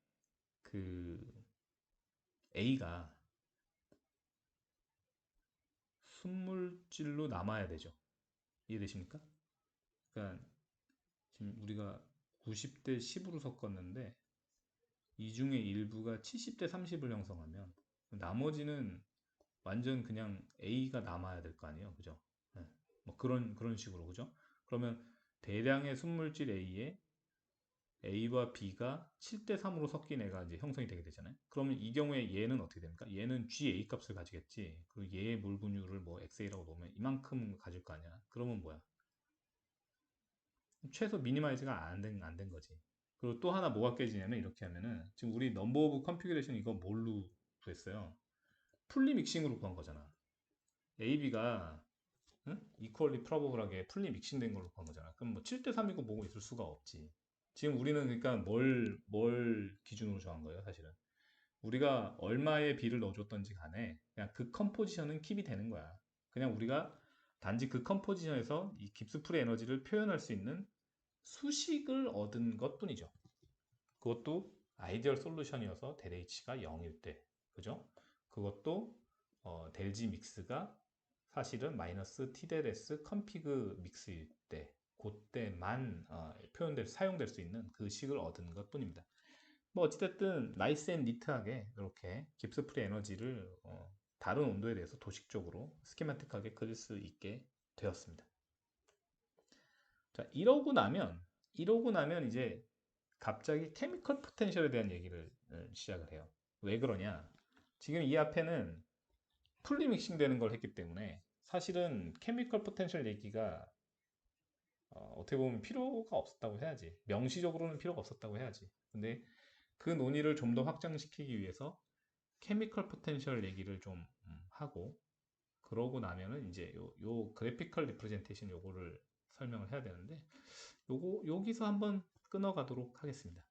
그 A가 순물질로 남아야 되죠. 이해되십니까? 그러니까 지금 우리가 90대 10으로 섞었는데 이 중에 일부가 70대 30을 형성하면 나머지는 완전 그냥 A가 남아야 될 거 아니에요. 그죠? 네. 뭐 그런 식으로 그죠? 그러면 대량의 순물질 A에 A와 B가 7대 3으로 섞인 애가 이제 형성이 되게 되잖아요. 그러면 이 경우에 얘는 어떻게 됩니까? 얘는 GA 값을 가지겠지. 그리고 얘의 몰 분율을 뭐 XA라고 놓으면 이만큼 가질 거 아니야. 그러면 뭐야? 최소 미니마이즈가 안 된 거지. 그리고 또 하나 뭐가 깨지냐면 이렇게 하면은 지금 우리 넘버 오브 컨피그레이션 이거 뭘로 구했어요? 풀리 믹싱으로 구한 거잖아. AB가 이퀄리 프로버블하게 풀리 믹싱된 걸로 구한 거잖아. 그럼 뭐 7대 3이고 뭐고 있을 수가 없지. 지금 우리는 그러니까 뭘 기준으로 정한 거예요, 사실은. 우리가 얼마의 비를 넣어줬던지 간에 그냥 그 컴포지션은 킵이 되는 거야. 그냥 우리가 단지 그 컴포지션에서 이 깁스풀의 에너지를 표현할 수 있는 수식을 얻은 것 뿐이죠. 그것도 아이디얼 솔루션이어서 델 H가 0일 때, 그죠? 그것도 델 G 믹스가 사실은 마이너스 T델 S 컴피그 믹스일 때, 그때만 사용될 수 있는 그 식을 얻은 것 뿐입니다. 뭐 어찌됐든 나이스 앤 니트하게 이렇게 깁스프리 에너지를 다른 온도에 대해서 도식적으로 스키마틱하게 그릴 수 있게 되었습니다. 자, 이러고 나면 이제 갑자기 케미컬 포텐셜에 대한 얘기를 시작을 해요. 왜 그러냐? 지금 이 앞에는 풀리 믹싱 되는 걸 했기 때문에 사실은 케미컬 포텐셜 얘기가 떻게 보면 필요가 없었다고 해야지. 명시적으로는 필요가 없었다고 해야지. 근데 그 논의를 좀 더 확장시키기 위해서 케미컬 포텐셜 얘기를 좀 하고 그러고 나면은 이제 요 그래피컬 리프레젠테이션 요거를 설명을 해야 되는데 여기서 한번 끊어가도록 하겠습니다.